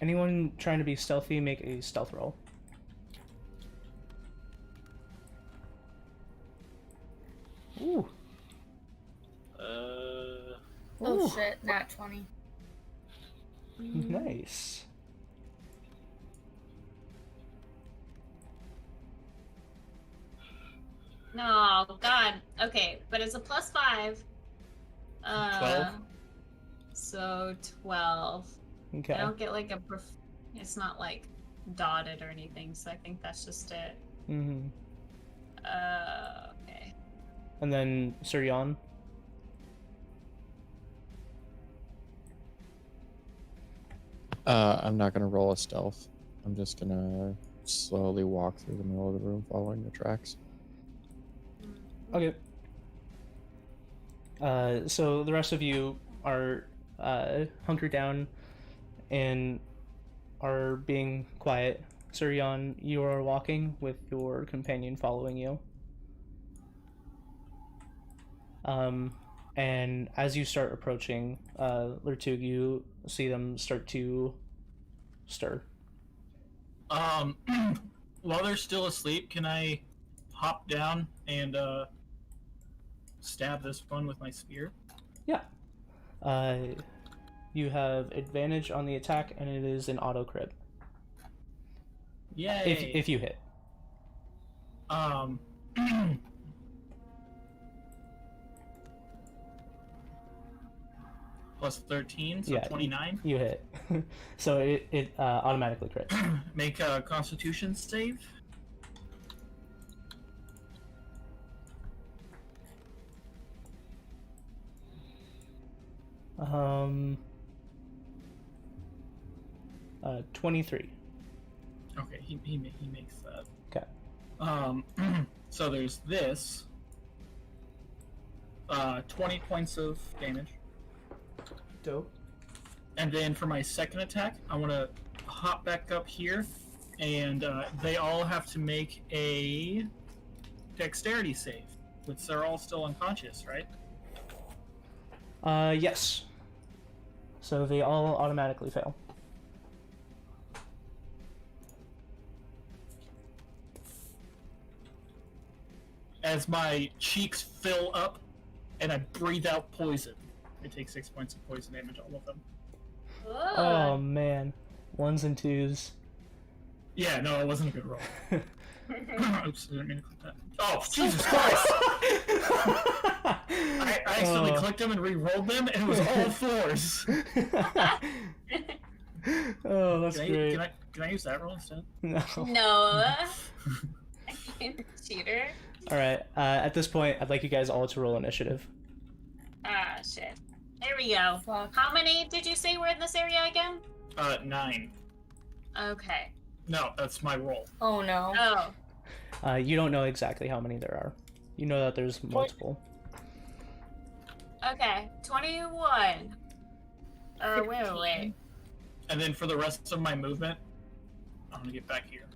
Anyone trying to be stealthy, make a stealth roll. Ooh. Oh Ooh. shit, nat 20. Nice. No, God. Okay, but it's a +5. 12? So 12. Okay. I don't get like it's not like dotted or anything, so I think that's just it. Mm-hmm. Okay. And then Sir Jan. I'm not gonna roll a stealth. I'm just gonna slowly walk through the middle of the room, following the tracks. Okay. So the rest of you are hunkered down and are being quiet. Sir Jan, you are walking with your companion following you. And as you start approaching Lertug, you see them start to stir. While they're still asleep, can I hop down and stab this one with my spear? Yeah. You have advantage on the attack, and it is an auto crit. Yay! If you hit. Plus 13, so Yeah, 29. You hit. So it automatically crit. Make a Constitution save. Um. 23. Okay, he makes that. Okay. So there's this. 20 points of damage. Dope. And then for my second attack, I want to hop back up here, and they all have to make a dexterity save, which they're all still unconscious, right? Yes. So they all automatically fail. As my cheeks fill up, and I breathe out poison. I take 6 points of poison damage, all of them. Oh man, 1s and 2s. Yeah, no, it wasn't a good roll. Oops, I didn't mean to click that. Oh, Jesus Christ! I accidentally clicked them and re-rolled them, and it was all 4s. Oh, that's great. Can I use that roll instead? No. No. Cheater. All right. At this point, I'd like you guys all to roll initiative. Ah, shit. There we go. Fuck. How many did you say were in this area again? 9. Okay. No, that's my roll. Oh no. Oh. You don't know exactly how many there are. You know that there's multiple. Okay. 21. Wait. And then for the rest of my movement, I'm gonna get back here.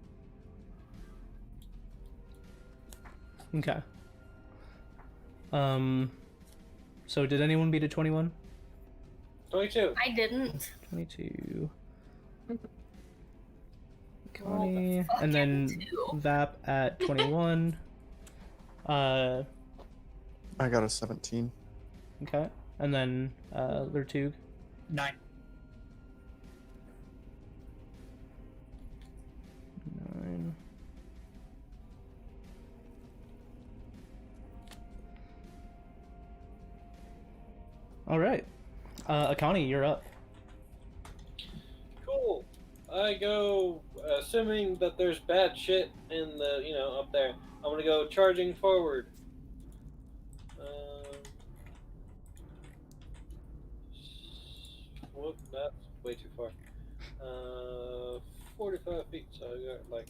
Okay. So did anyone beat a 21? 22. I didn't. 22. Roll Connie, the fuck and then into. Vap at 21. I got a 17. Okay. And then Lertug. 9. 9. All right. Akani, you're up. Cool. I go, assuming that there's bad shit in the, up there. I'm gonna go charging forward. Whoop, that's way too far. 45 feet, so I got like.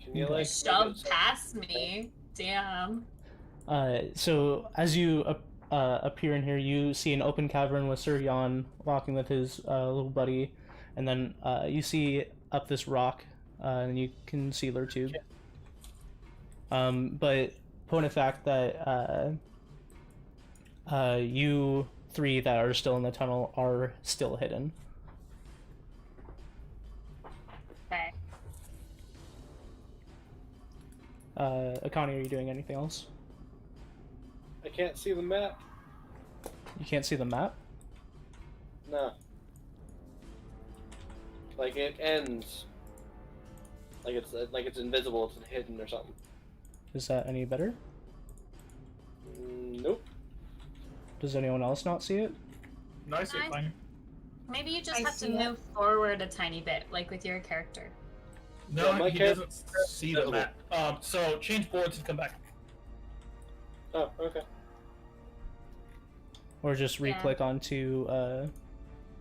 Can you like Shove past me. Damn. So as you appear in here, you see an open cavern with Sir Jan walking with his little buddy, and then you see up this rock, and you can see Lertug. But point of fact that you three that are still in the tunnel are still hidden. Okay. Akani, are you doing anything else? I can't see the map. You can't see the map? No. Like it ends. Like it's invisible. It's hidden or something. Is that any better? Nope. Does anyone else not see it? No, I see it fine. Maybe you just I have to see it. move forward a tiny bit, like with your character. No, Yeah, my he character- doesn't see the map. So change boards and come back. Oh, okay. Or just Yeah. re-click onto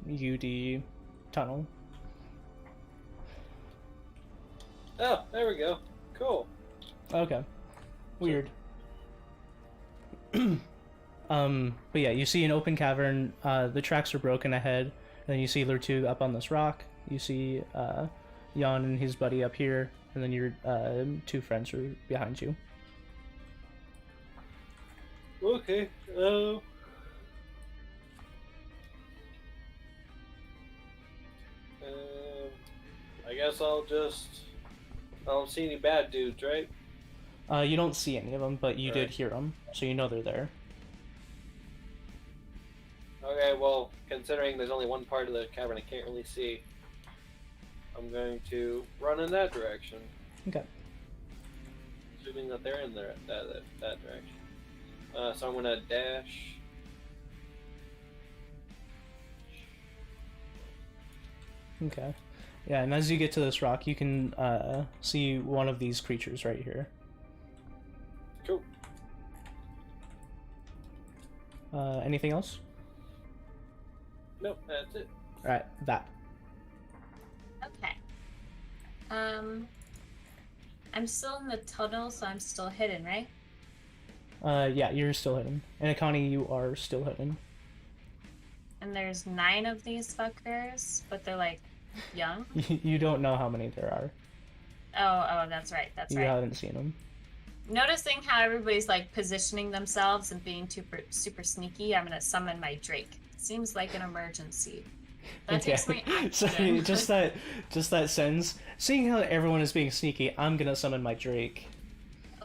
UD tunnel. Oh, there we go. Cool. Okay. Weird. But yeah, you see an open cavern. The tracks are broken ahead, and then you see Lertug up on this rock. You see Jan and his buddy up here, and then your two friends are behind you. Okay. I guess I don't see any bad dudes, right? You don't see any of them, but you did Alright. hear them, so you know they're there. Okay, well, considering there's only one part of the cavern I can't really see, I'm going to run in that direction. Okay. Assuming that they're in that direction. So I'm gonna dash. Okay. Yeah, and as you get to this rock, you can see one of these creatures right here. Cool. Anything else? Nope, that's it. Alright, that. Okay. I'm still in the tunnel, so I'm still hidden, right? Yeah, you're still hidden. And Akani, you are still hidden. And there's 9 of these fuckers, but they're like young. You don't know how many there are. Oh, that's right. That's You right. haven't seen them. Noticing how everybody's like positioning themselves and being super sneaky, I'm gonna summon my Drake. Seems like an emergency. That takes me So action. just that sentence. Seeing how everyone is being sneaky, I'm gonna summon my Drake.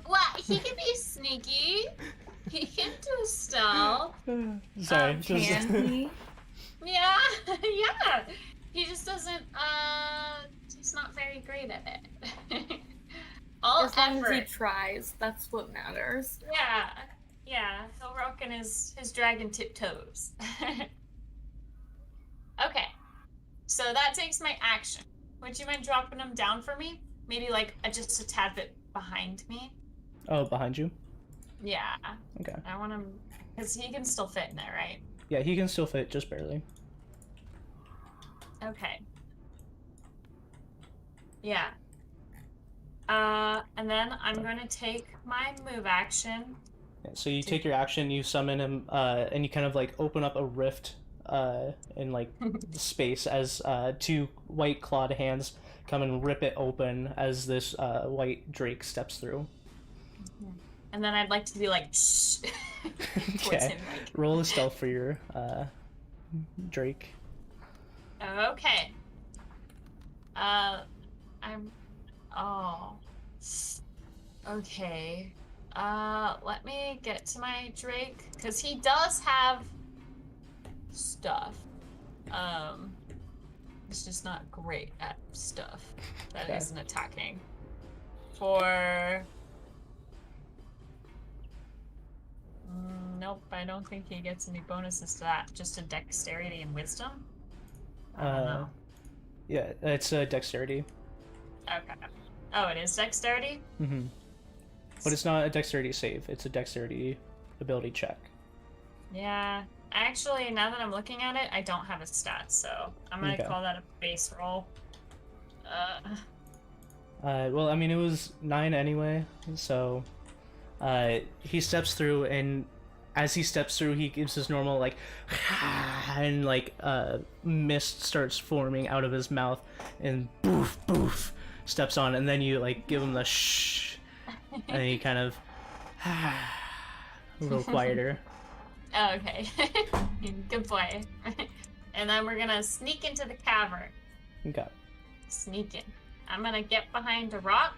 What? He can be sneaky. He can do stealth. Sorry, Can he? Yeah, yeah. He just doesn't. He's not very great at it. All As long as he effort. tries, that's what matters. Yeah. He'll rock in his dragon tiptoes. Okay, so that takes my action. Would you mind dropping him down for me? Maybe like just a tad bit behind me. Oh, behind you? Yeah. Okay. I want him because he can still fit in there, right? Yeah, he can still fit, just barely. Okay. Yeah. And then I'm going to take my move action. Yeah, so you take your action, you summon him, and you kind of like open up a rift in like the space as 2 white clawed hands come and rip it open as this white Drake steps through. And then I'd like to be like, shh. Towards Okay. him, like. Roll a stealth for your Drake. Okay. I'm. Oh. Okay. Let me get to my Drake because he does have stuff. He's just not great at stuff that Okay. isn't attacking. For. Nope, I don't think he gets any bonuses to that. Just a dexterity and wisdom. I don't know. Yeah, it's dexterity. Okay. Oh, it is dexterity? Mm-hmm. But it's not a dexterity save, it's a dexterity ability check. Yeah. Actually, now that I'm looking at it, I don't have a stat, so I'm gonna Okay. call that a base roll. Well, I mean, it was 9 anyway, so he steps through, and as he steps through, he gives his normal, like, and, like, mist starts forming out of his mouth, and boof, boof, steps on, and then you, like, give him the shh, and he kind of, a little quieter. Oh, okay. Good boy. And then we're gonna sneak into the cavern. Okay. Sneak in. I'm gonna get behind a rock.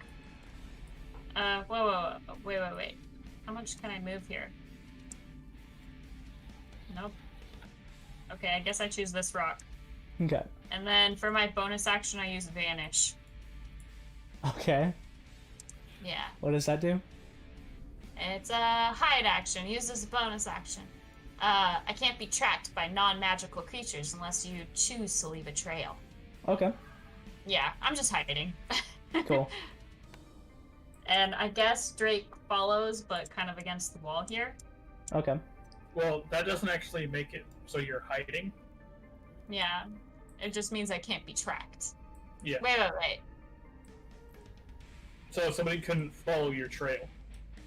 Whoa. Wait. How much can I move here? Nope. Okay, I guess I choose this rock. Okay. And then for my bonus action, I use Vanish. Okay. Yeah. What does that do? It's a hide action. Used as a bonus action. I can't be tracked by non-magical creatures unless you choose to leave a trail. Okay. Yeah, I'm just hiding. Cool. And I guess Drake follows, but kind of against the wall here. Okay. Well, that doesn't actually make it so you're hiding. Yeah. It just means I can't be tracked. Yeah. Wait. So somebody couldn't follow your trail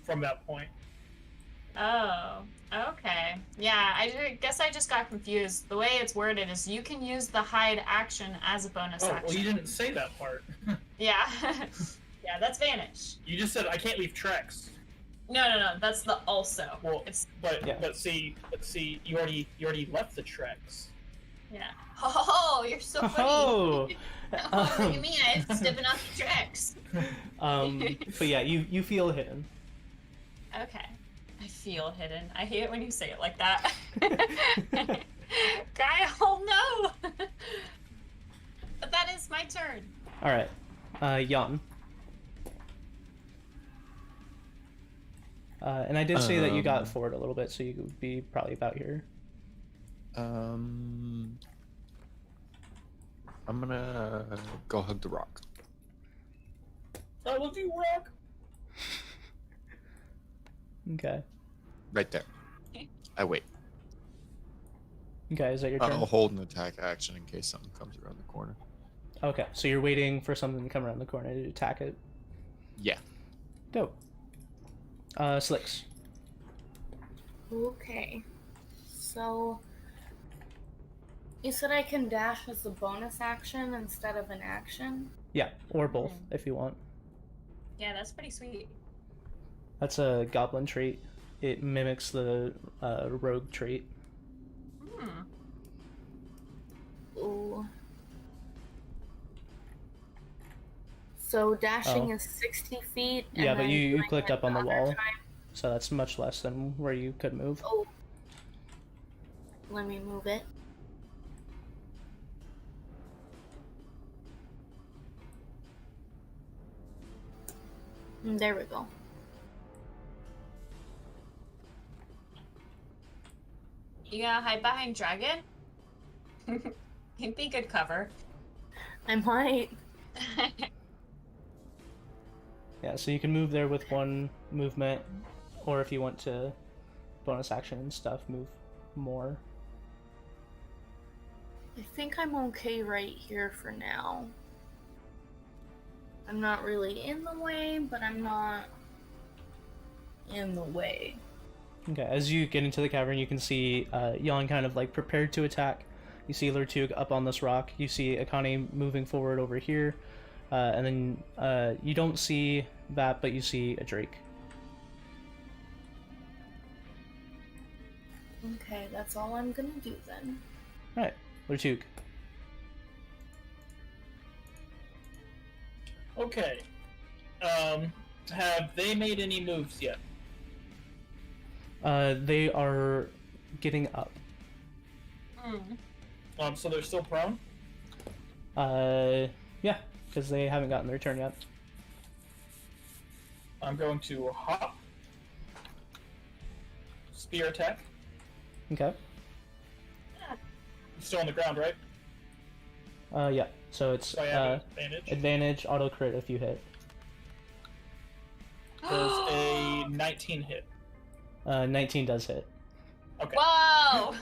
from that point. Oh, okay. Yeah, I guess I just got confused. The way it's worded is you can use the hide action as a bonus Oh, action. well, you didn't say that part. Yeah. Yeah, that's Vanish. You just said I can't leave tracks. No, that's the also. Well, It's Yeah. but see, you already left the tracks. yeah. Oh, you're so funny. Oh! Oh, look at me, I'm stepping off the tracks. But yeah, you feel hidden. Okay. I feel hidden. I hate it when you say it like that. Kyle, no! But that is my turn. Alright. Jan. And I did say that you got forward a little bit, so you could be probably about here. I'm gonna go hug the rock. I love you, Rock. Okay. Right there. I wait. Okay, is that your turn? I'll hold an attack action in case something comes around the corner. Okay, so you're waiting for something to come around the corner to attack it. Yeah. Dope. Slicks. Okay. So, you said I can dash as a bonus action instead of an action? Yeah, or both if you want. Yeah, that's pretty sweet. That's a goblin trait. It mimics the rogue trait. Hmm. Ooh. So dashing Oh. is 60 feet. And Yeah, but then you doing clicked it up on the other wall, time- so that's much less than where you could move. Oh. Let me move it. There we go. You gonna hide behind dragon? It'd be good cover. I might. Yeah, so you can move there with one movement, or if you want to bonus action and stuff, move more. I think I'm okay right here for now. I'm not really in the way, but I'm not in the way. Okay, as you get into the cavern, you can see Jan kind of like prepared to attack. You see Lurtug up on this rock. You see Akane moving forward over here. And then you don't see that, but you see a Drake. Okay, that's all I'm gonna do then. Alright, Lurtug. Okay. Have they made any moves yet? They are getting up. So they're still prone? Yeah, because they haven't gotten their turn yet. I'm going to hop. Spear attack. Okay. Still on the ground, right? Yeah, so it's So I have advantage. advantage, auto crit if you hit. Does a 19 hit? 19 does hit. Okay. Whoa!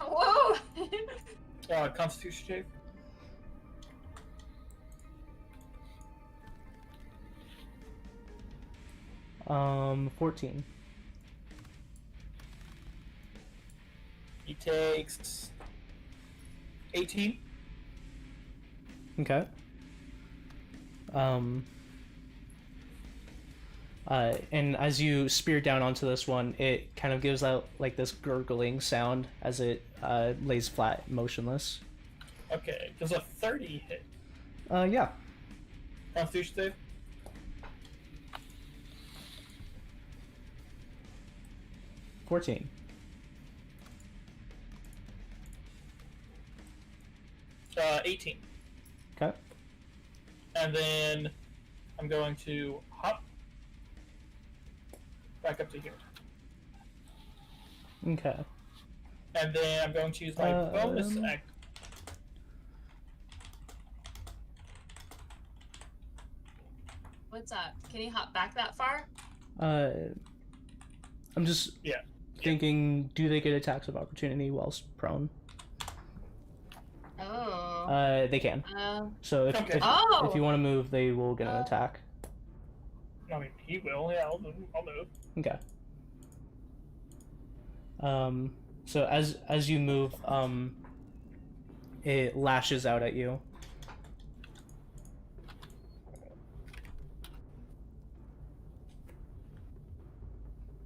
Whoa! Constitution save. 14. He takes 18. Okay. And as you spear down onto this one, it kind of gives out like this gurgling sound as it lays flat, motionless. Okay. Does a 30 hit? Yeah. Constitution save? 14. 18. Okay. And then I'm going to hop back up to here. Okay. And then I'm going to use my bonus act. What's up? Can he hop back that far? I'm just Yeah. thinking, do they get attacks of opportunity whilst prone? Oh. They can. So if Okay. if you want to move, they will get an attack. I mean, he will. Yeah, I'll move. Okay. So as you move, it lashes out at you.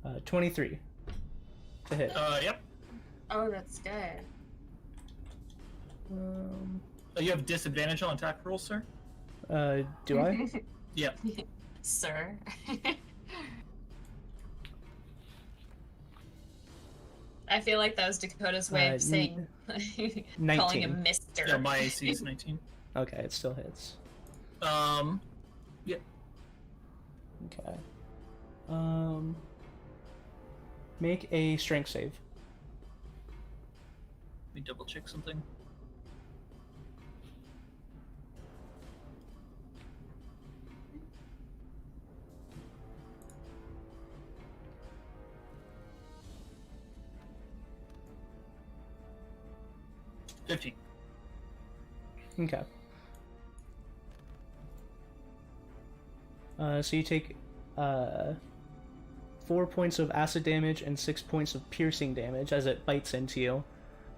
Uh, 23 to hit. Yep. Oh, that's good. You have disadvantage on attack rolls, sir? Do I? Yep. Sir. I feel like that was Dakota's way of saying, calling 19. him Mister. Yeah, my AC is 19. Okay, it still hits. Yeah. Okay. Make a strength save. Let me double check something. Okay. So you take 4 points of acid damage and 6 points of piercing damage as it bites into you.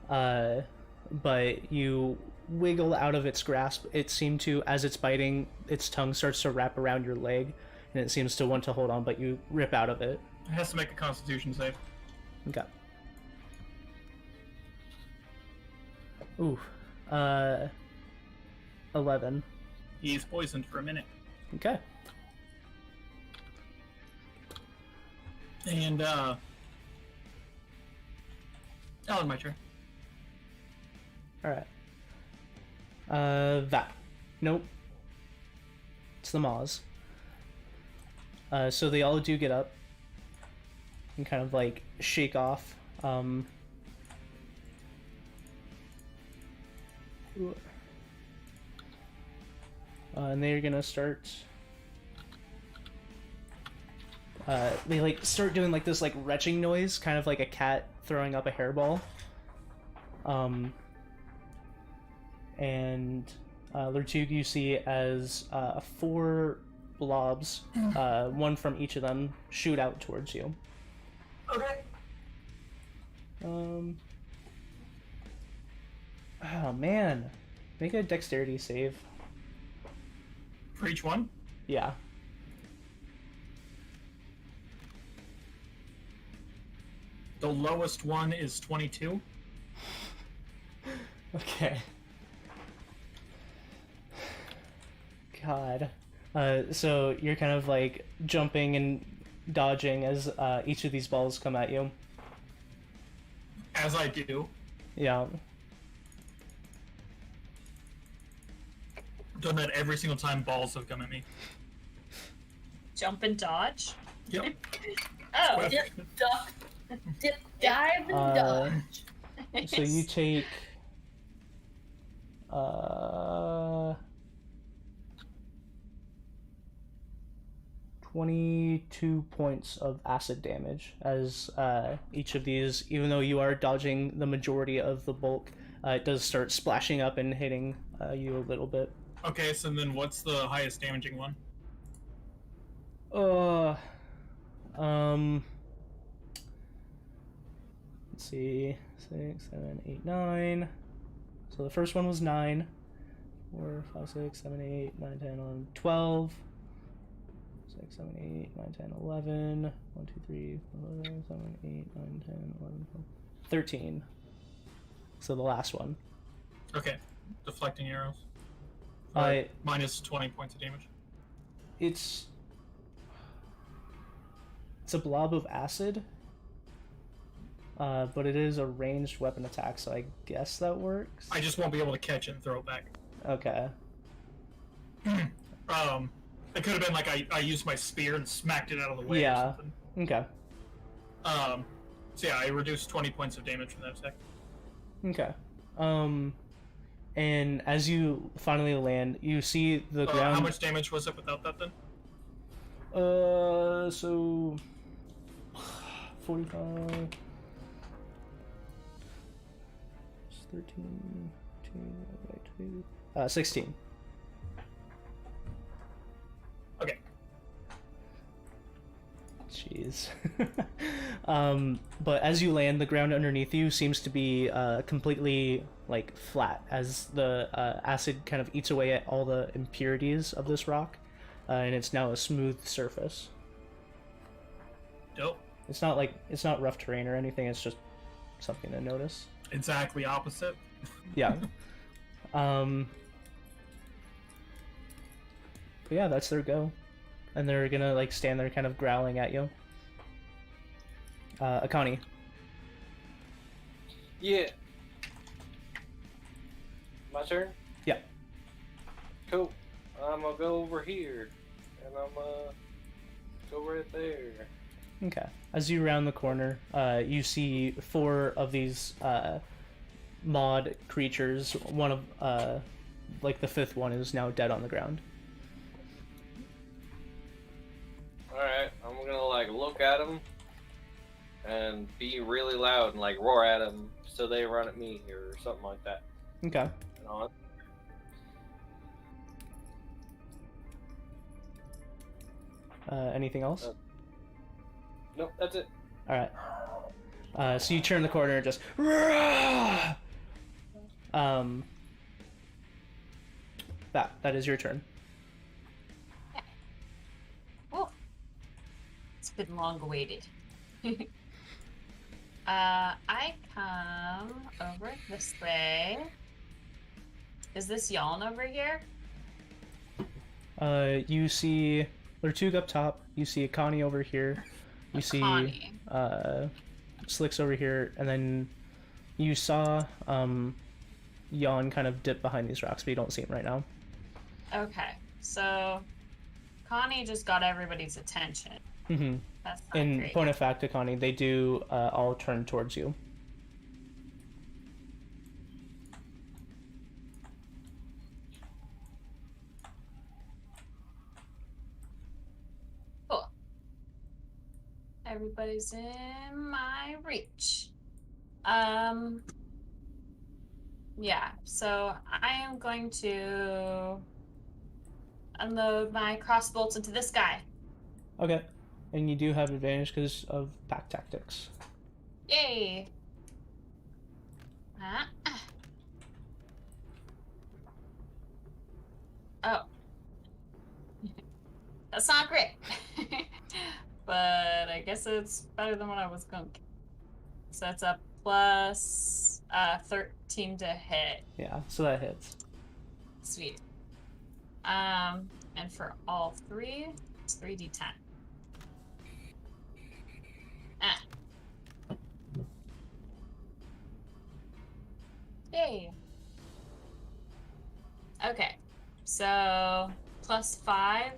But you wiggle out of its grasp. It seemed to, as it's biting, its tongue starts to wrap around your leg, and it seems to want to hold on, but you rip out of it. It has to make a Constitution save. Okay. Ooh. 11. He's poisoned for a minute. Okay. And, my turn. Alright. That. Nope. It's the Maws. So they all do get up and kind of like shake off. And they're gonna start. They like start doing like this like retching noise, kind of like a cat throwing up a hairball. And Lertug you see as 4 blobs, one from each of them, shoot out towards you. Okay. Oh man, make a dexterity save. For each one? Yeah. The lowest one is 22. Okay. God. So you're kind of like jumping and dodging as each of these balls come at you. As I do. Yeah. Done that every single time balls have come at me. Jump and dodge. Yep. Oh, Dip, duck, dip, dive, and dodge. So you take 22 points of acid damage as each of these, even though you are dodging the majority of the bulk, it does start splashing up and hitting you a little bit. Okay, so then what's the highest damaging one? Let's see, 6, 7, 8, 9. So the first one was 9. 4, 5, 6, 7, 8, 9, 10, 11, 12. 6, 7, 8, 9, 10, 11. 1, 2, 3, 4, 5, 7, 8, 9, 10, 11, 12. 13. So the last one. Okay. Deflecting arrows. Minus 20 points of damage. It's a blob of acid, but it is a ranged weapon attack, so I guess that works. I just won't be able to catch it and throw it back. Okay. It could have been like I used my spear and smacked it out of the way Yeah. or something. Okay. So yeah, I reduced 20 points of damage from that attack. Okay. And as you finally land, you see the ground. How much damage was it without that then? So 45. 13. 2, 16. Okay. Jeez. But as you land, the ground underneath you seems to be completely like flat as the acid kind of eats away at all the impurities of this rock, and it's now a smooth surface. Dope. It's not rough terrain or anything. It's just something to notice. Exactly opposite. Yeah. But yeah, that's their go. And they're gonna like stand there kind of growling at you. Akani. Yeah. My turn? Yeah. Cool. I'm gonna go over here. And I'm gonna go right there. Okay. As you round the corner, you see 4 of these mod creatures. One of like the 5th one is now dead on the ground. Alright, I'm gonna like look at them and be really loud and like roar at them so they run at me or something like that. Okay. You know? Anything else? Nope, that's it. All right. So you turn the corner and just. That is your turn. Oh, it's been long awaited. I come over this way. Is this Yawn over here? You see Lertug up top. You see Akani over here. You see Connie. Slicks over here, and then you saw Yawn kind of dip behind these rocks, but you don't see him right now. Okay, so Connie just got everybody's attention. Mm-hmm. That's not In great. point of fact, Akani, they do all turn towards you. Cool. Everybody's in my reach. Yeah, so I am going to unload my crossbolts into this guy. Okay. And you do have advantage because of pack tactics. Yay! Oh. That's not great. But I guess it's better than what I was going to. So that's a plus 13 to hit. Yeah, so that hits. Sweet. And for all three, it's 3d10. Yay. Okay, so plus 5.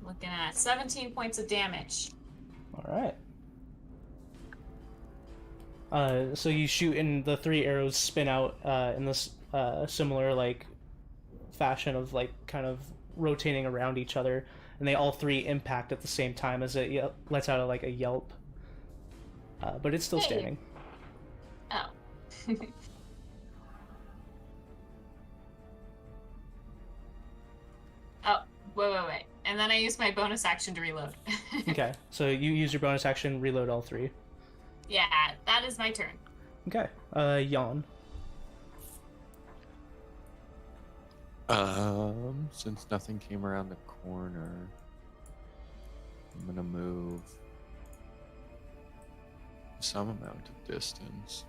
Looking at 17 points of damage. All right. So you shoot, and the 3 arrows spin out in this similar like fashion of like kind of rotating around each other, and they all 3 impact at the same time as it lets out like a yelp. But it's still Hey. standing. Oh. Oh, wait. And then I use my bonus action to reload. Okay, so you use your bonus action, reload all 3. Yeah, that is my turn. Okay, Yawn. Since nothing came around the corner, I'm gonna move some amount of distance.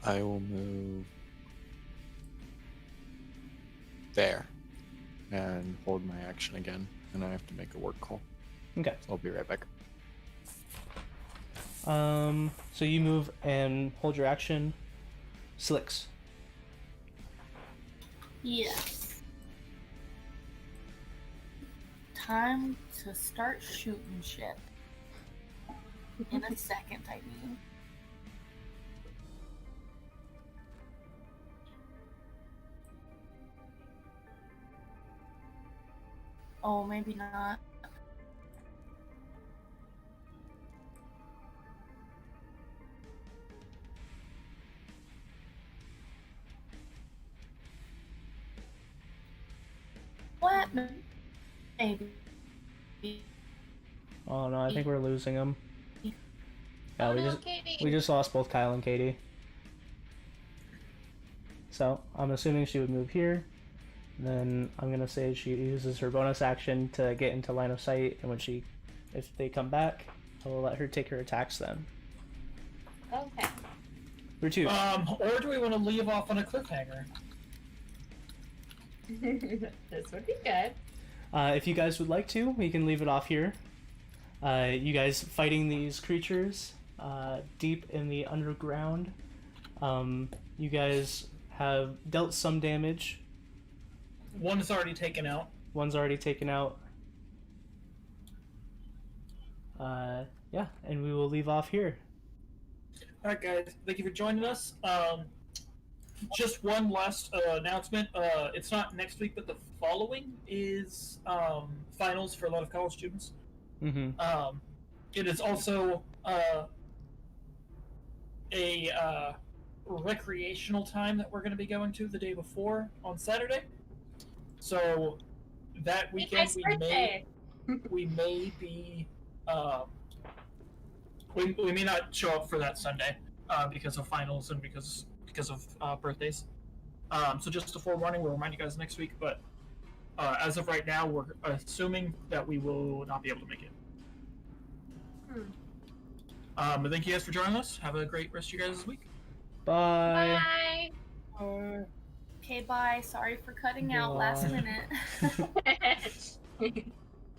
I will move there and hold my action again, and I have to make a work call. Okay. So I'll be right back. So you move and hold your action. Slicks. Yes. Time to start shooting shit. In a second, I mean. Oh, maybe not. What? Maybe. Oh no, I think we're losing him. Yeah, Oh, we no, just Katie. we just lost both Kyle and Katie. So I'm assuming she would move here. Then I'm gonna say she uses her bonus action to get into line of sight, and if they come back, I will let her take her attacks then. Okay. For 2. Or do we want to leave off on a cliffhanger? This would be good. If you guys would like to, we can leave it off here. You guys fighting these creatures deep in the underground. You guys have dealt some damage. One is already taken out. One's already taken out. Yeah, and we will leave off here. All right, guys. Thank you for joining us. just one last announcement. It's not next week, but the following is finals for a lot of college students. Mm-hmm. It is also a recreational time that we're going to be going to the day before on Saturday. So that weekend we may be we may not show up for that Sunday because of finals and because of birthdays. So just a forewarning, we'll remind you guys next week. But as of right now, we're assuming that we will not be able to make it. But thank you guys for joining us. Have a great rest of your guys' week. Bye. Bye. Okay, bye. Sorry for cutting out last Bye. minute.